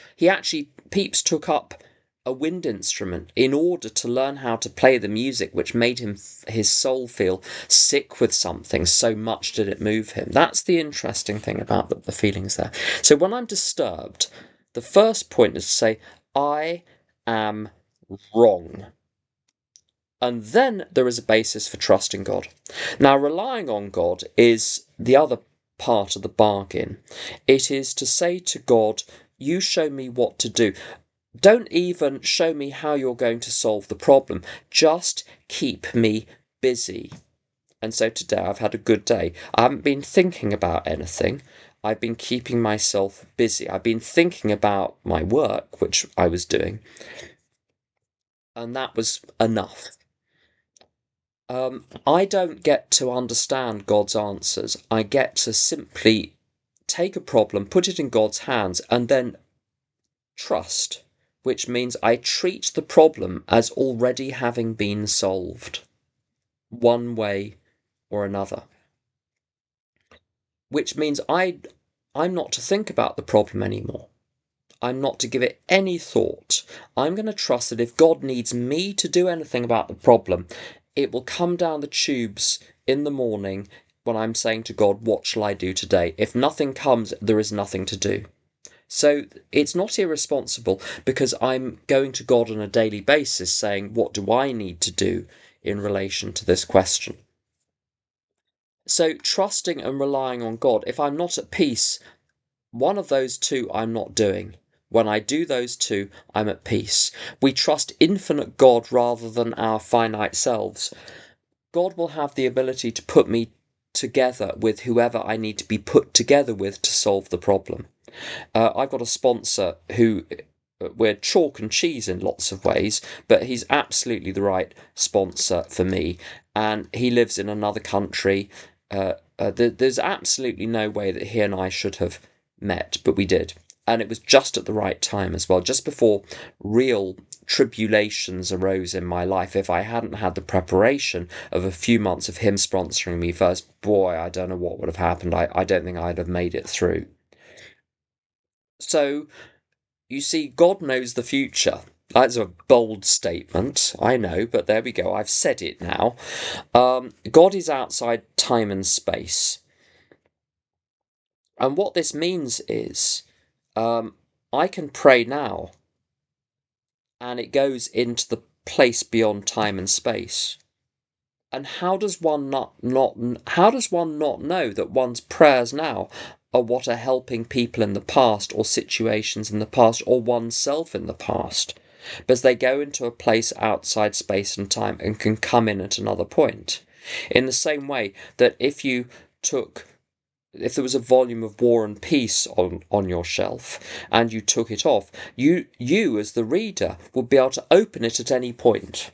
took up a wind instrument in order to learn how to play the music, which made his soul feel sick with something, so much did it move him. That's the interesting thing about the feelings there. So when I'm disturbed, the first point is to say, I am wrong. And then there is a basis for trusting God. Now, relying on God is the other part of the bargain. It is to say to God, you show me what to do. Don't even show me how you're going to solve the problem. Just keep me busy. And so today I've had a good day. I haven't been thinking about anything. I've been keeping myself busy. I've been thinking about my work, which I was doing. And that was enough. I don't get to understand God's answers. I get to simply take a problem, put it in God's hands, and then trust, which means I treat the problem as already having been solved, one way or another. Which means I'm not to think about the problem anymore. I'm not to give it any thought. I'm going to trust that if God needs me to do anything about the problem, it will come down the tubes in the morning when I'm saying to God, what shall I do today? If nothing comes, there is nothing to do. So it's not irresponsible because I'm going to God on a daily basis saying, what do I need to do in relation to this question? So trusting and relying on God, if I'm not at peace, one of those two I'm not doing. When I do those two, I'm at peace. We trust infinite God rather than our finite selves. God will have the ability to put me together with whoever I need to be put together with to solve the problem. I've got a sponsor who we're chalk and cheese in lots of ways, but he's absolutely the right sponsor for me. And he lives in another country. There's absolutely no way that he and I should have met, but we did. And it was just at the right time as well, just before real tribulations arose in my life. If I hadn't had the preparation of a few months of him sponsoring me first, boy, I don't know what would have happened. I don't think I'd have made it through. So, you see, God knows the future. That's a bold statement, I know, but there we go. I've said it now. God is outside time and space. And what this means is I can pray now and it goes into the place beyond time and space. And how does one not know that one's prayers now are what are helping people in the past or situations in the past or oneself in the past? Because they go into a place outside space and time and can come in at another point. In the same way that if there was a volume of War and Peace on your shelf and you took it off, you as the reader would be able to open it at any point.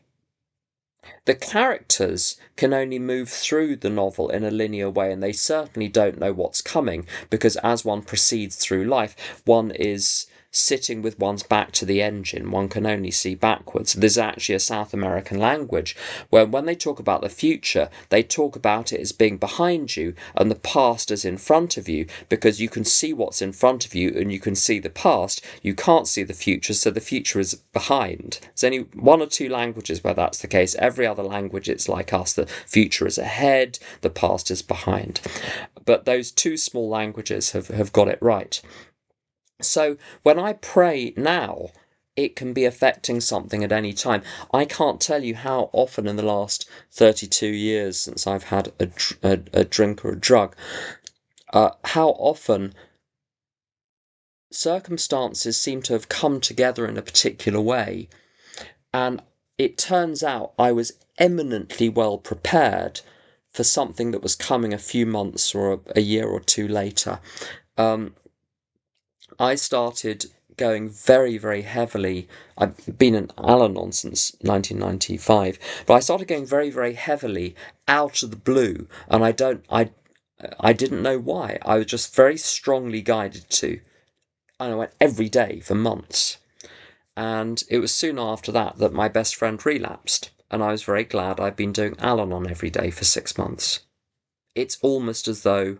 The characters can only move through the novel in a linear way, and they certainly don't know what's coming, because as one proceeds through life, one is sitting with one's back to the engine. One can only see backwards. There's actually a South American language where when they talk about the future, they talk about it as being behind you and the past as in front of you, because you can see what's in front of you and you can see the past. You can't see the future, so the future is behind. There's only one or two languages where that's the case. Every other language, it's like us. The future is ahead, the past is behind. But those two small languages have got it right. So when I pray now, it can be affecting something at any time. I can't tell you how often in the last 32 years since I've had a drink or a drug, how often circumstances seem to have come together in a particular way. And it turns out I was eminently well prepared for something that was coming a few months or a year or two later. I started going very, very heavily. I've been an Al-Anon since 1995, but I started going very, very heavily out of the blue, and I didn't know why. I was just very strongly guided to, and I went every day for months. And it was soon after that that my best friend relapsed, and I was very glad I'd been doing Al-Anon every day for 6 months. It's almost as though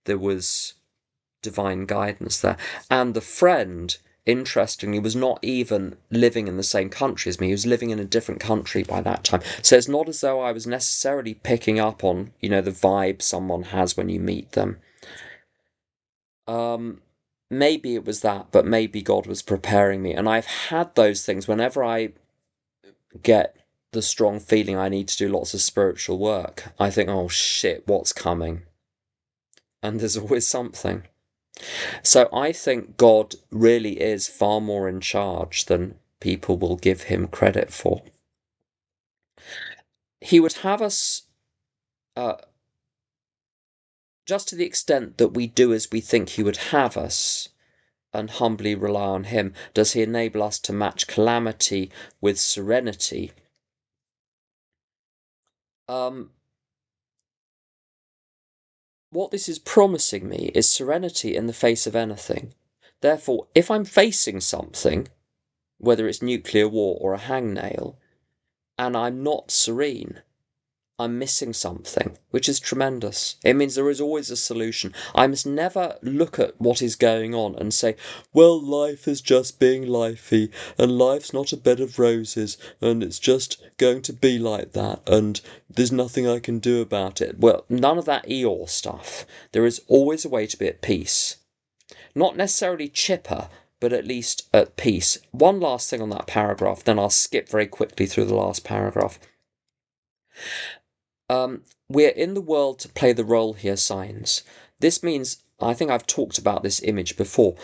there was divine guidance there. And the friend, interestingly, was not even living in the same country as me. He was living in a different country by that time. So it's not as though I was necessarily picking up on, the vibe someone has when you meet them. Maybe it was that, but maybe God was preparing me. And I've had those things whenever I get the strong feeling I need to do lots of spiritual work. I think, oh shit, what's coming? And there's always something. So I think God really is far more in charge than people will give him credit for. He would have us, just to the extent that we do as we think he would have us, and humbly rely on him, does he enable us to match calamity with serenity. What this is promising me is serenity in the face of anything. Therefore, if I'm facing something, whether it's nuclear war or a hangnail, and I'm not serene, I'm missing something, which is tremendous. It means there is always a solution. I must never look at what is going on and say, well, life is just being lifey, and life's not a bed of roses, and it's just going to be like that, and there's nothing I can do about it. Well, none of that Eeyore stuff. There is always a way to be at peace. Not necessarily chipper, but at least at peace. One last thing on that paragraph, then I'll skip very quickly through the last paragraph. We're in the world to play the role he assigns. This means, I think I've talked about this image before,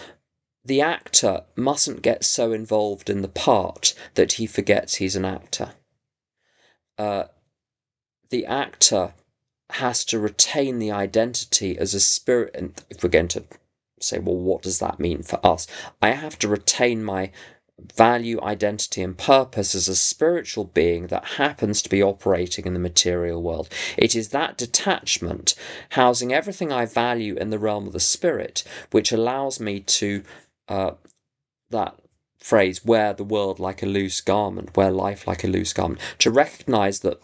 the actor mustn't get so involved in the part that he forgets he's an actor. The actor has to retain the identity as a spirit, and if we're going to say, well, what does that mean for us? I have to retain my value, identity, and purpose as a spiritual being that happens to be operating in the material world. It is that detachment, housing everything I value in the realm of the spirit, which allows me to, that phrase, wear the world like a loose garment, wear life like a loose garment, to recognize that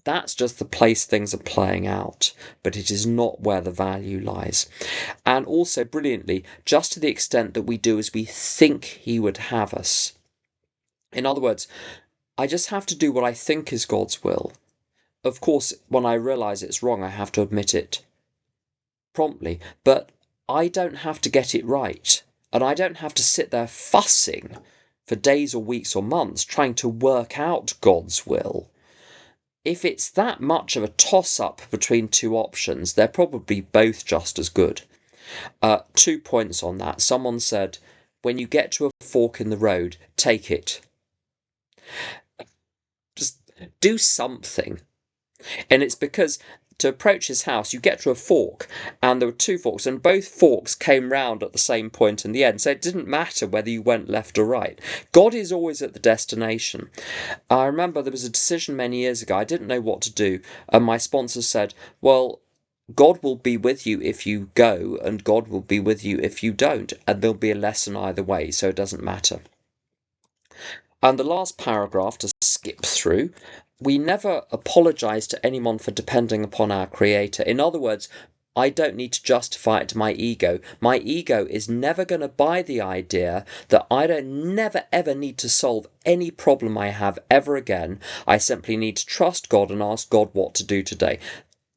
that's just the place things are playing out, but it is not where the value lies. And also, brilliantly, just to the extent that we do as we think he would have us. In other words, I just have to do what I think is God's will. Of course, when I realise it's wrong, I have to admit it promptly, but I don't have to get it right. And I don't have to sit there fussing for days or weeks or months trying to work out God's will. If it's that much of a toss-up between two options, they're probably both just as good. 2 points on that. Someone said, when you get to a fork in the road, take it. Just do something. And it's because to approach his house, you get to a fork, and there were 2 forks, and both forks came round at the same point in the end. So it didn't matter whether you went left or right. God is always at the destination. I remember there was a decision many years ago. I didn't know what to do, and my sponsor said, well, God will be with you if you go, and God will be with you if you don't, and there'll be a lesson either way, so it doesn't matter. And the last paragraph to skip through, we never apologise to anyone for depending upon our Creator. In other words, I don't need to justify it to my ego. My ego is never going to buy the idea that I don't never ever need to solve any problem I have ever again. I simply need to trust God and ask God what to do today.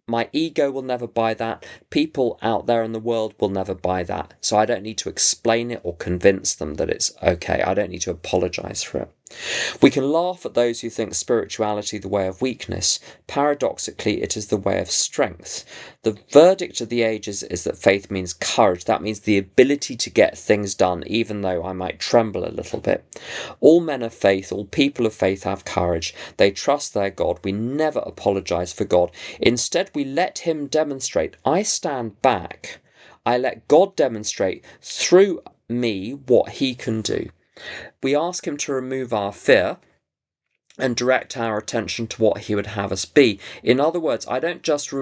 My ego will never buy that. People out there in the world will never buy that. So I don't need to explain it or convince them that it's okay. I don't need to apologize for it. We can laugh at those who think spirituality the way of weakness. Paradoxically, it is the way of strength. The verdict of the ages is that faith means courage. That means the ability to get things done, even though I might tremble a little bit. All men of faith, all people of faith have courage. They trust their God. We never apologize for God. Instead, we let him demonstrate. I stand back. I let God demonstrate through me what he can do. We ask him to remove our fear and direct our attention to what he would have us be. In other words, I don't just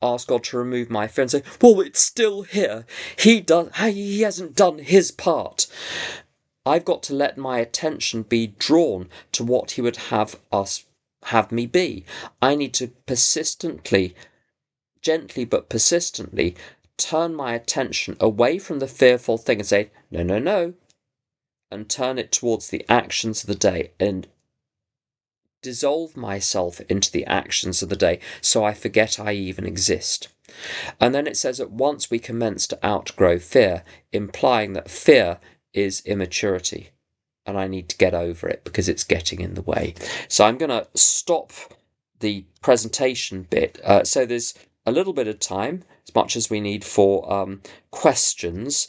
ask God to remove my fear and say, well, it's still here. He hasn't done his part. I've got to let my attention be drawn to what he would have me be. I need to persistently, gently but persistently, turn my attention away from the fearful thing and say, no, no, no, and turn it towards the actions of the day and dissolve myself into the actions of the day so I forget I even exist. And then it says at once we commence to outgrow fear, implying that fear is immaturity and I need to get over it because it's getting in the way. So I'm going to stop the presentation bit. So there's a little bit of time, as much as we need for questions.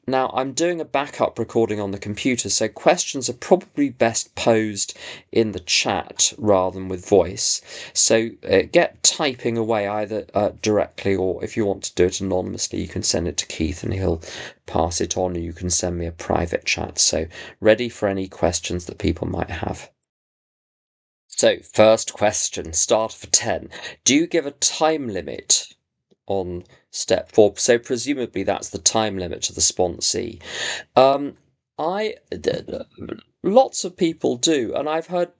Now, I'm doing a backup recording on the computer, so questions are probably best posed in the chat rather than with voice. So get typing away either directly, or if you want to do it anonymously, you can send it to Keith and he'll pass it on, or you can send me a private chat. So ready for any questions that people might have. So, first question, start for 10. Do you give a time limit on step 4? So, presumably that's the time limit to the sponsee. Lots of people do, and I've heard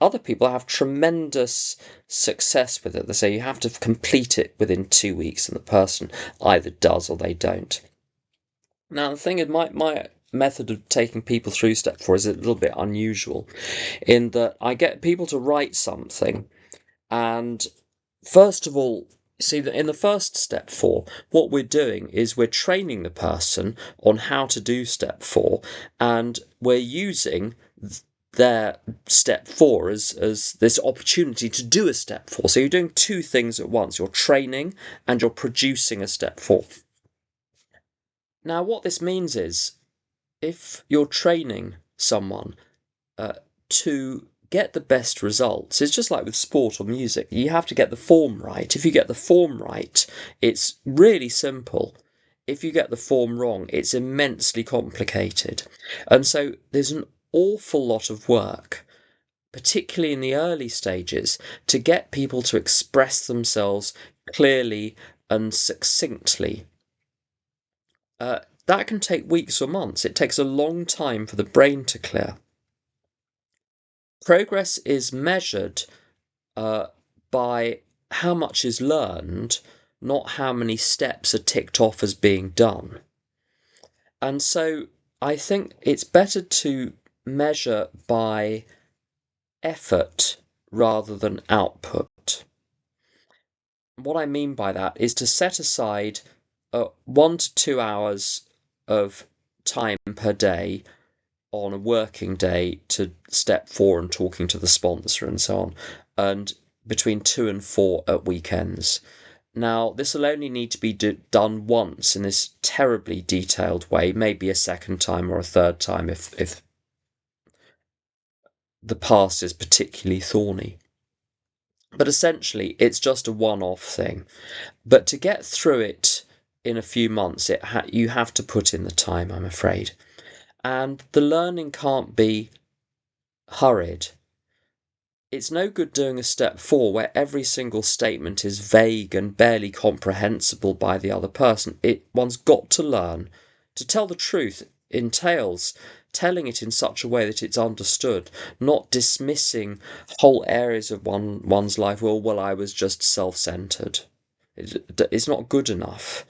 other people have tremendous success with it. They say you have to complete it within 2 weeks, and the person either does or they don't. Now, the thing is, my method of taking people through step 4 is a little bit unusual in that I get people to write something, and first of all, see that in the first step 4, what we're doing is we're training the person on how to do step 4, and we're using their step 4 as this opportunity to do a step 4. So you're doing two things at once. You're training and you're producing a step 4. Now, what this means is, if you're training someone to get the best results, it's just like with sport or music. You have to get the form right. If you get the form right, it's really simple. If you get the form wrong, it's immensely complicated. And so there's an awful lot of work, particularly in the early stages, to get people to express themselves clearly and succinctly. That can take weeks or months. It takes a long time for the brain to clear. Progress is measured by how much is learned, not how many steps are ticked off as being done. And so I think it's better to measure by effort rather than output. What I mean by that is to set aside 1 to 2 hours of time per day on a working day to step 4 and talking to the sponsor and so on, and between 2 and 4 at weekends. Now, this will only need to be done once in this terribly detailed way, maybe a second time or a third time if the past is particularly thorny. But essentially, it's just a one-off thing. But to get through it in a few months, you have to put in the time, I'm afraid. And the learning can't be hurried. It's no good doing a step 4 where every single statement is vague and barely comprehensible by the other person. One's got to learn. To tell the truth entails telling it in such a way that it's understood, not dismissing whole areas of one's life. Well, I was just self-centered. It's not good enough.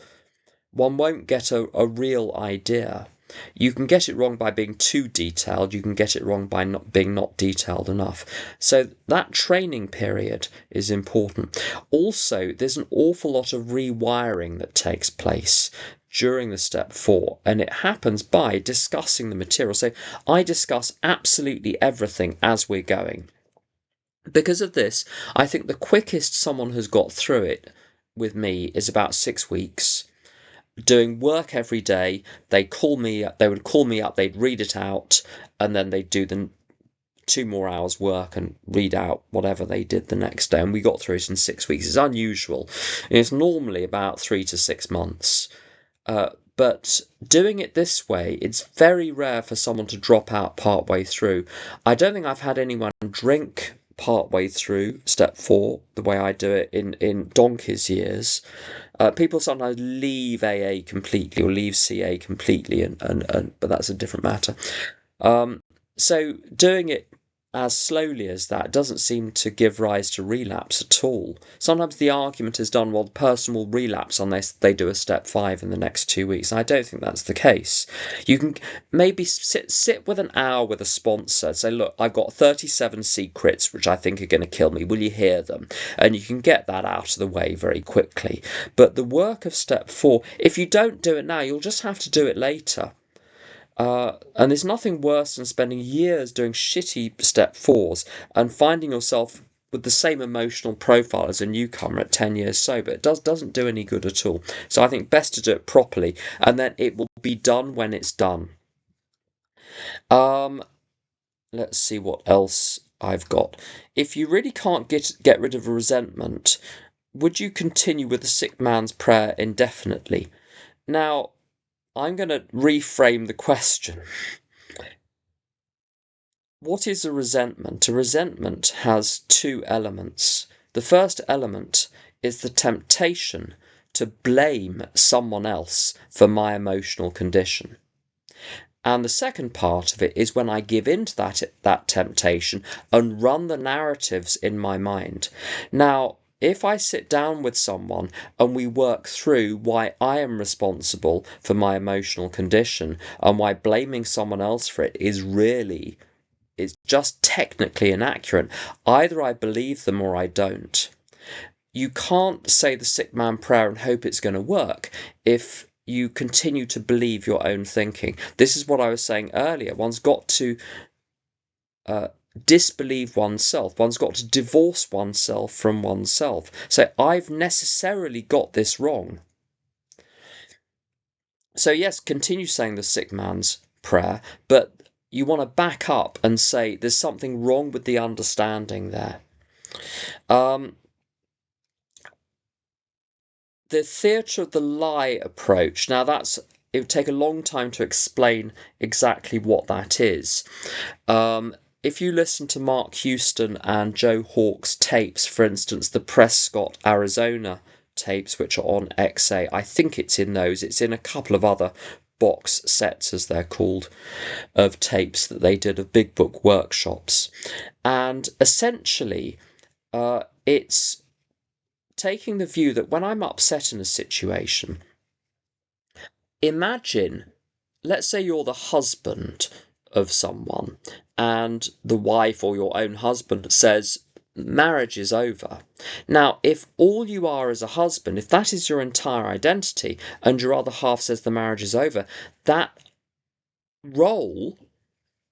One won't get a real idea. You can get it wrong by being too detailed. You can get it wrong by not being not detailed enough. So that training period is important. Also, there's an awful lot of rewiring that takes place during the step 4, and it happens by discussing the material. So I discuss absolutely everything as we're going. Because of this, I think the quickest someone has got through it with me is about 6 weeks. Doing work every day, they would call me up, they'd read it out, and then they'd do the 2 more hours work and read out whatever they did the next day. And we got through it in 6 weeks. It's unusual. It's normally about 3 to 6 months. But doing it this way, it's very rare for someone to drop out partway through. I don't think I've had anyone drink partway through step 4 the way I do it in donkey's years. People sometimes leave AA completely or leave CA completely, but that's a different matter. So doing it as slowly as that doesn't seem to give rise to relapse at all. Sometimes the argument is done, well, the person will relapse unless they do a step 5 in the next 2 weeks. And I don't think that's the case. You can maybe sit with an hour with a sponsor, say, look, I've got 37 secrets which I think are going to kill me. Will you hear them? And you can get that out of the way very quickly. But the work of step 4, if you don't do it now, you'll just have to do it later. And there's nothing worse than spending years doing shitty step 4s and finding yourself with the same emotional profile as a newcomer at 10 years sober. It doesn't do any good at all. So I think best to do it properly, and then it will be done when it's done. Let's see what else I've got. If you really can't get rid of a resentment, would you continue with the sick man's prayer indefinitely? Now, I'm going to reframe the question. What is a resentment? A resentment has 2 elements. The first element is the temptation to blame someone else for my emotional condition. And the second part of it is when I give in to that temptation and run the narratives in my mind. Now, if I sit down with someone and we work through why I am responsible for my emotional condition and why blaming someone else for it is just technically inaccurate, either I believe them or I don't. You can't say the sick man prayer and hope it's going to work if you continue to believe your own thinking. This is what I was saying earlier. One's got to disbelieve oneself. One's got to divorce oneself from oneself. So I've necessarily got this wrong. So yes, continue saying the sick man's prayer, but you want to back up and say there's something wrong with the understanding there. The theatre of the lie approach. Now it would take a long time to explain exactly what that is. If you listen to Mark Houston and Joe Hawke's tapes, for instance, the Prescott, Arizona tapes, which are on XA, I think it's in those. It's in a couple of other box sets, as they're called, of tapes that they did of big book workshops. And essentially, it's taking the view that when I'm upset in a situation, imagine, let's say you're the husband of someone and the wife or your own husband says, marriage is over. Now, if all you are as a husband, if that is your entire identity, and your other half says the marriage is over, that role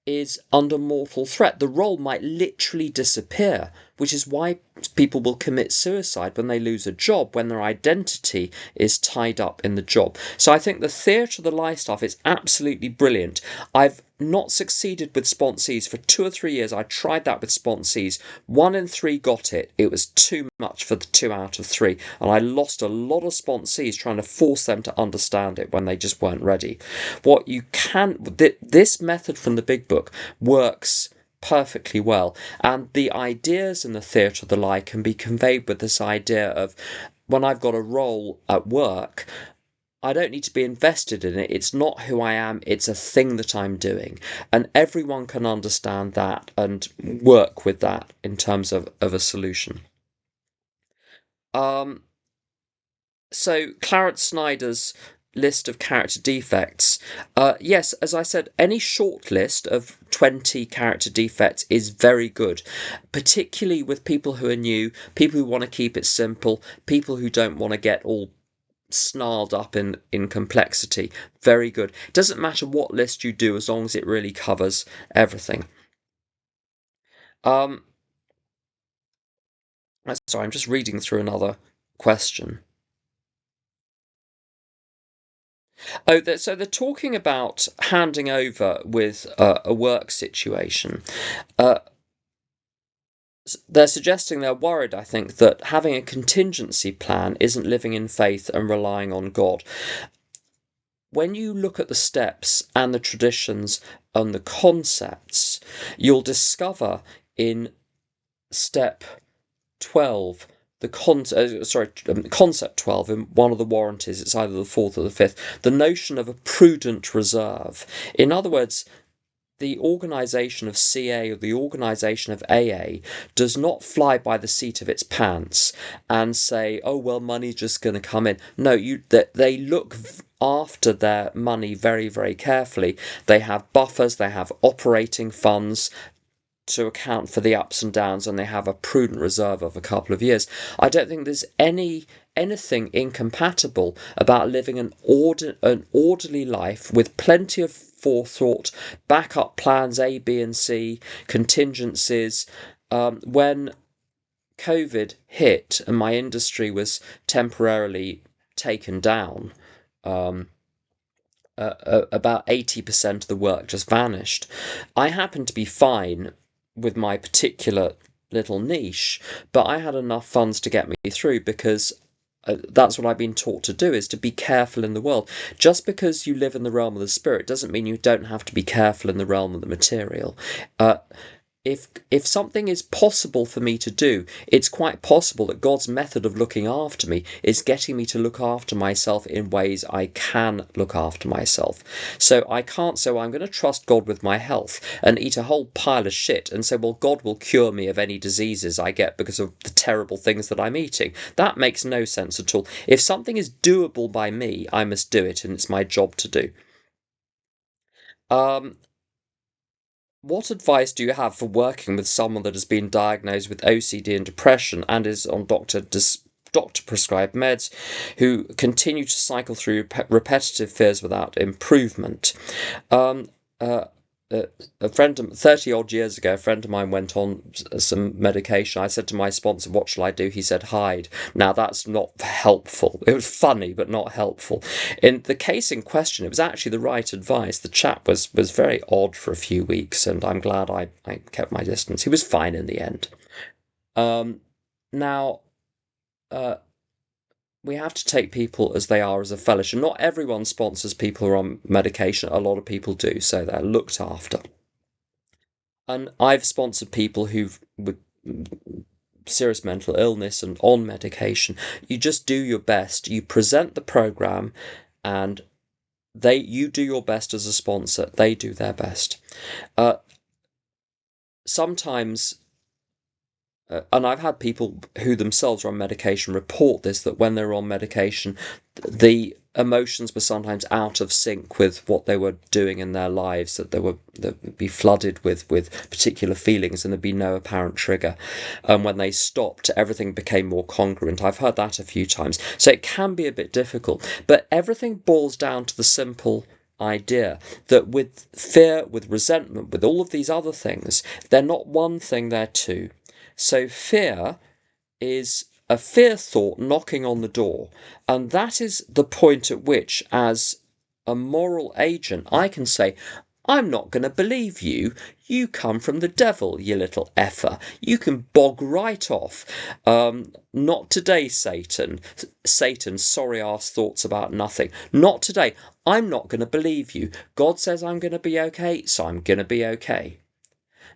is under mortal threat. The role might literally disappear, which is why people will commit suicide when they lose a job, when their identity is tied up in the job. So I think the theatre of the lie stuff is absolutely brilliant. I've not succeeded with sponsees for 2 or 3 years. I tried that with sponsees. 1 in 3 got it. It was too much for the 2 out of 3. And I lost a lot of sponsees trying to force them to understand it when they just weren't ready. This method from the big book works perfectly well, and the ideas in the theatre of the lie can be conveyed with this idea of, when I've got a role at work, I don't need to be invested in it. It's not who I am, it's a thing that I'm doing, and everyone can understand that and work with that in terms of a solution. So Clarence Snyder's list of character defects. Yes, as I said, any short list of 20 character defects is very good, particularly with people who are new, people who want to keep it simple, people who don't want to get all snarled up in complexity. Very good. It doesn't matter what list you do as long as it really covers everything. Sorry, I'm just reading through another question. Oh, so they're talking about handing over with a work situation. They're suggesting they're worried, I think, that having a contingency plan isn't living in faith and relying on God. When you look at the steps and the traditions and the concepts, you'll discover in step 12, concept 12 in one of the warranties, it's either the fourth or the fifth, the notion of a prudent reserve. In other words, the organisation of CA or the organisation of AA does not fly by the seat of its pants and say, oh, well, money's just going to come in. No, they look after their money very, very carefully. They have buffers, they have operating funds to account for the ups and downs, and they have a prudent reserve of a couple of years. I don't think there's anything incompatible about living an orderly life with plenty of forethought, backup plans A, B, and C, contingencies. When COVID hit and my industry was temporarily taken down, about 80% of the work just vanished. I happened to be fine with my particular little niche, but I had enough funds to get me through because that's what I've been taught to do, is to be careful in the world. Just because you live in the realm of the spirit doesn't mean you don't have to be careful in the realm of the material. If something is possible for me to do, it's quite possible that God's method of looking after me is getting me to look after myself in ways I can look after myself. So I can't say, well, I'm going to trust God with my health and eat a whole pile of shit and say, well, God will cure me of any diseases I get because of the terrible things that I'm eating. That makes no sense at all. If something is doable by me, I must do it, and it's my job to do. What advice do you have for working with someone that has been diagnosed with OCD and depression and is on doctor prescribed meds, who continue to cycle through repetitive fears without improvement? A friend, 30 odd years ago, a friend of mine went on some medication. I said to my sponsor, what shall I do? He said, hide. Now, that's not helpful. It was funny, but not helpful. In the case in question, it was actually the right advice. The chap was very odd for a few weeks, and I'm glad I kept my distance. He was fine in the end. Now, we have to take people as they are as a fellowship. Not everyone sponsors people who are on medication. A lot of people do, so they're looked after. And I've sponsored people who've with serious mental illness and on medication. You just do your best. You present the program, and you do your best as a sponsor. They do their best. Sometimes, and I've had people who themselves are on medication report this, that when they're on medication, the emotions were sometimes out of sync with what they were doing in their lives, that they'd be flooded with particular feelings and there'd be no apparent trigger. And when they stopped, everything became more congruent. I've heard that a few times. So it can be a bit difficult, but everything boils down to the simple idea that with fear, with resentment, with all of these other things, they're not one thing, they're two. So fear is a fear thought knocking on the door, and that is the point at which, as a moral agent, I can say, I'm not going to believe you. You come from the devil, you little effer. You can bog right off. Not today, Satan. Satan, sorry ass thoughts about nothing. Not today. I'm not going to believe you. God says I'm going to be okay, so I'm going to be okay.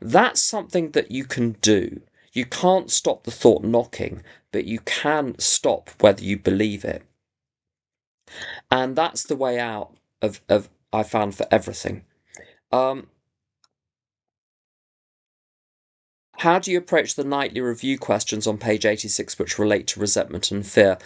That's something that you can do. You can't stop the thought knocking, but you can stop whether you believe it. And that's the way out of I found for everything. How do you approach the nightly review questions on page 86 which relate to resentment and fear?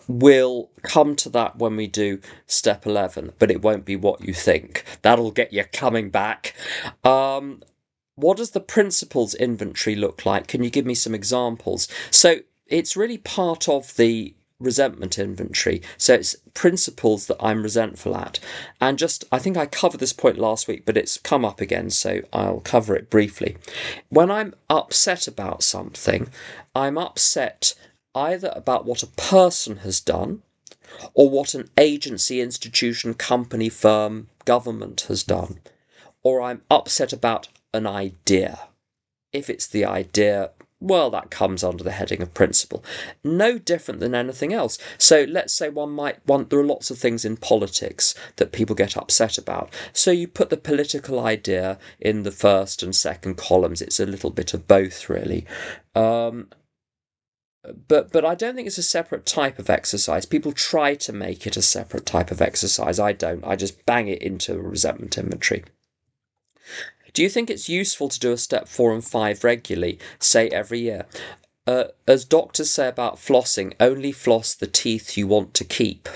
We'll come to that when we do step 11, but it won't be what you think. That'll get you coming back. What does the principles inventory look like? Can you give me some examples? So it's really part of the resentment inventory. So it's principles that I'm resentful at. And I think I covered this point last week, but it's come up again, so I'll cover it briefly. When I'm upset about something, I'm upset either about what a person has done or what an agency, institution, company, firm, government has done, or I'm upset about an idea. If it's the idea, well, that comes under the heading of principle. No different than anything else. So let's say there are lots of things in politics that people get upset about. So you put the political idea in the first and second columns. It's a little bit of both, really. But I don't think it's a separate type of exercise. People try to make it a separate type of exercise. I don't. I just bang it into a resentment inventory. Do you think it's useful to do a step 4 and 5 regularly, say every year? As doctors say about flossing, only floss the teeth you want to keep.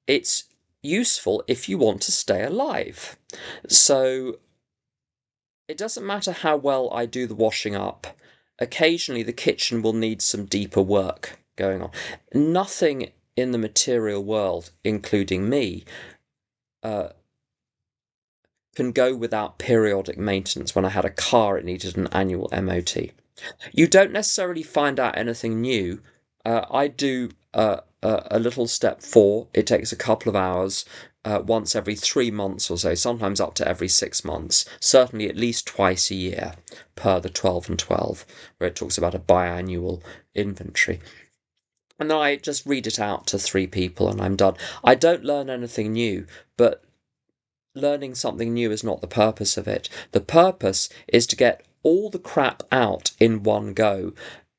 It's useful if you want to stay alive. So it doesn't matter how well I do the washing up. Occasionally the kitchen will need some deeper work going on. Nothing in the material world, including me, can go without periodic maintenance. When I had a car, it needed an annual MOT. You don't necessarily find out anything new. I do a little step 4. It takes a couple of hours, once every 3 months or so, sometimes up to every 6 months, certainly at least twice a year, per the 12 and 12, where it talks about a biannual inventory. And then I just read it out to 3 people and I'm done. I don't learn anything new, but learning something new is not the purpose of it. The purpose is to get all the crap out in one go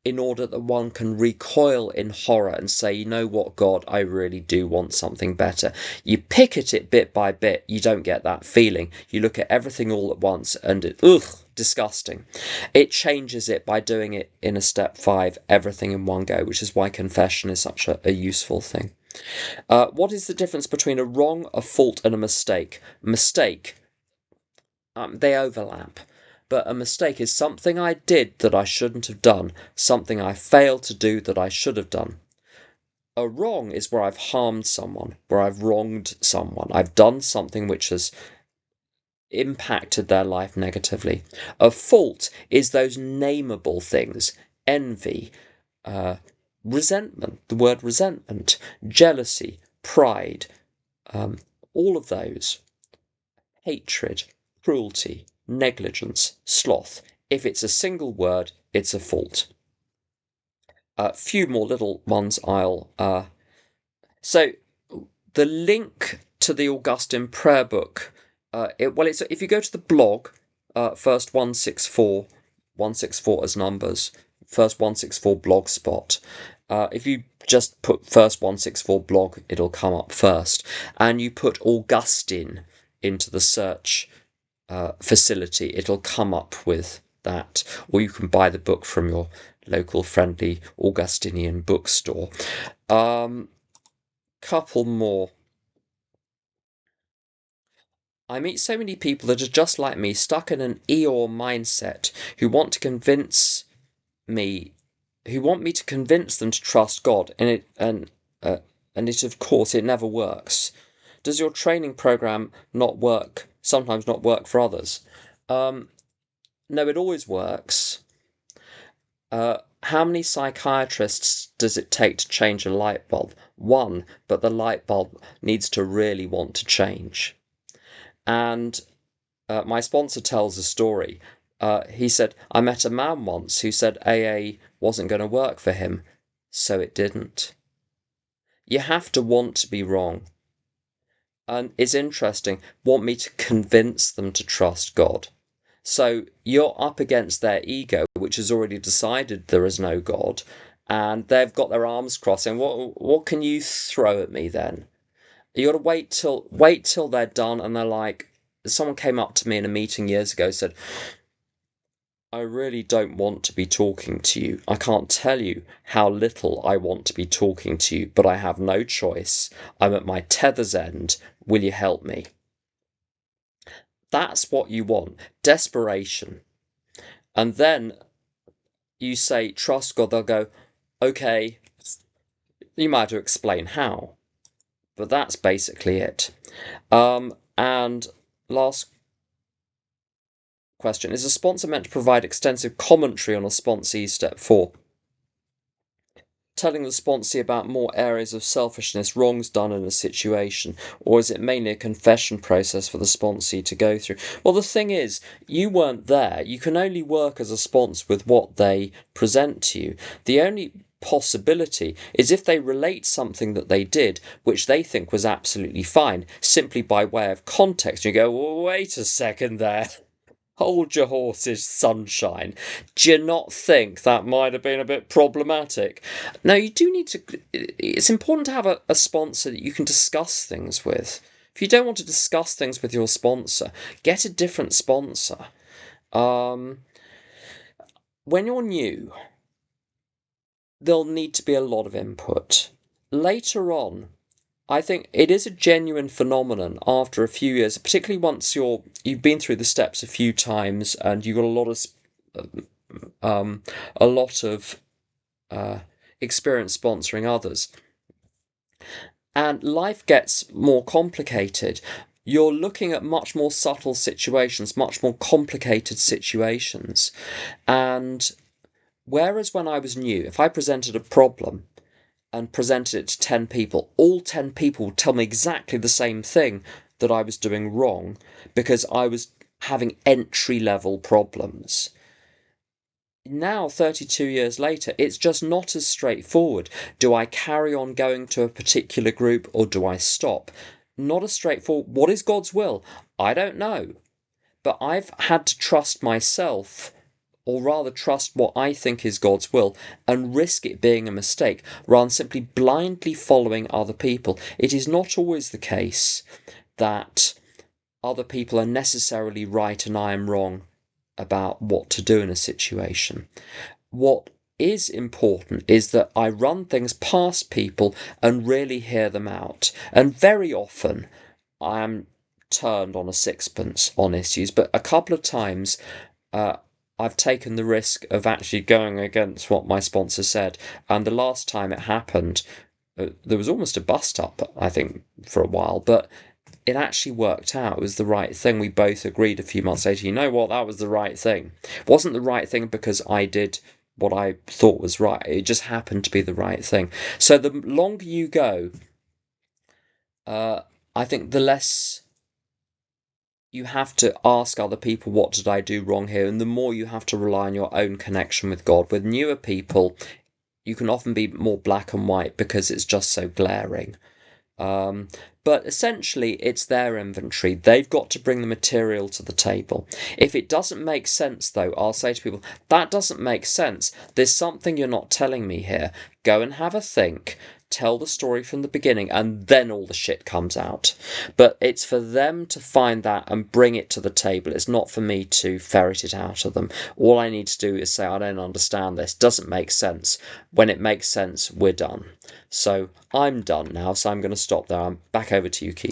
in order that one can recoil in horror and say, you know what, God, I really do want something better. You pick at it bit by bit, you don't get that feeling. You look at everything all at once and disgusting. It changes it by doing it in a step 5, everything in one go, which is why confession is such a useful thing. What is the difference between a wrong, a fault, and a mistake? Mistake, they overlap. But a mistake is something I did that I shouldn't have done, something I failed to do that I should have done. A wrong is where I've harmed someone, where I've wronged someone. I've done something which has impacted their life negatively. A fault is those nameable things: envy, resentment, the word resentment, jealousy, pride, all of those. Hatred, cruelty, negligence, sloth. If it's a single word, it's a fault. A few more little ones So the link to the Augustine prayer book, if you go to the blog, first 164 as numbers, first 164 blogspot. If you just put first 164 blog, it'll come up first. And you put Augustine into the search facility, it'll come up with that. Or you can buy the book from your local friendly Augustinian bookstore. Couple more. I meet so many people that are just like me, stuck in an Eeyore mindset, who want me to convince them to trust God, and of course it never works. Does your training program sometimes not work for others? No, it always works. How many psychiatrists does it take to change a light bulb? 1, but the light bulb needs to really want to change. And my sponsor tells a story. He said, I met a man once who said AA wasn't going to work for him, so it didn't. You have to want to be wrong. And it's interesting, want me to convince them to trust God. So you're up against their ego, which has already decided there is no God, and they've got their arms crossed. And what can you throw at me then? You got to wait till they're done, and they're like, someone came up to me in a meeting years ago, said, I really don't want to be talking to you. I can't tell you how little I want to be talking to you, but I have no choice. I'm at my tether's end. Will you help me? That's what you want. Desperation. And then you say, trust God. They'll go, okay. You might have to explain how. But that's basically it. And last question. Is a sponsor meant to provide extensive commentary on a sponsee's step 4? Telling the sponsee about more areas of selfishness, wrongs done in a situation, or is it mainly a confession process for the sponsee to go through? Well, the thing is, you weren't there. You can only work as a sponsor with what they present to you. The only possibility is if they relate something that they did, which they think was absolutely fine, simply by way of context. You go, well, wait a second there. Hold your horses, sunshine. Do you not think that might have been a bit problematic? Now, you do need to. It's important to have a sponsor that you can discuss things with. If you don't want to discuss things with your sponsor, get a different sponsor. When you're new, there'll need to be a lot of input. Later on, I think it is a genuine phenomenon after a few years, particularly once you've been through the steps a few times and you've got a lot of experience sponsoring others, and life gets more complicated. You're looking at much more subtle situations, much more complicated situations, and whereas when I was new, if I presented a problem and presented it to 10 people, all 10 people would tell me exactly the same thing that I was doing wrong because I was having entry-level problems. Now, 32 years later, it's just not as straightforward. Do I carry on going to a particular group or do I stop? Not as straightforward. What is God's will? I don't know. But I've had to trust myself, or rather trust what I think is God's will, and risk it being a mistake, rather than simply blindly following other people. It is not always the case that other people are necessarily right and I am wrong about what to do in a situation. What is important is that I run things past people and really hear them out. And very often I am turned on a sixpence on issues, but a couple of times I've taken the risk of actually going against what my sponsor said. And the last time it happened, there was almost a bust up, I think, for a while, but it actually worked out. It was the right thing. We both agreed a few months later, you know what, that was the right thing. It wasn't the right thing because I did what I thought was right. It just happened to be the right thing. So the longer you go, I think the less you have to ask other people, what did I do wrong here? And the more you have to rely on your own connection with God. With newer people, you can often be more black and white because it's just so glaring. But essentially, it's their inventory. They've got to bring the material to the table. If it doesn't make sense, though, I'll say to people, that doesn't make sense. There's something you're not telling me here. Go and have a think. Tell the story from the beginning, and then all the shit comes out. But it's for them to find that and bring it to the table. It's not for me to ferret it out of them. All I need to do is say, I don't understand this. Doesn't make sense. When it makes sense, we're done. So I'm done now, so I'm going to stop there. I'm back over to you, Keith.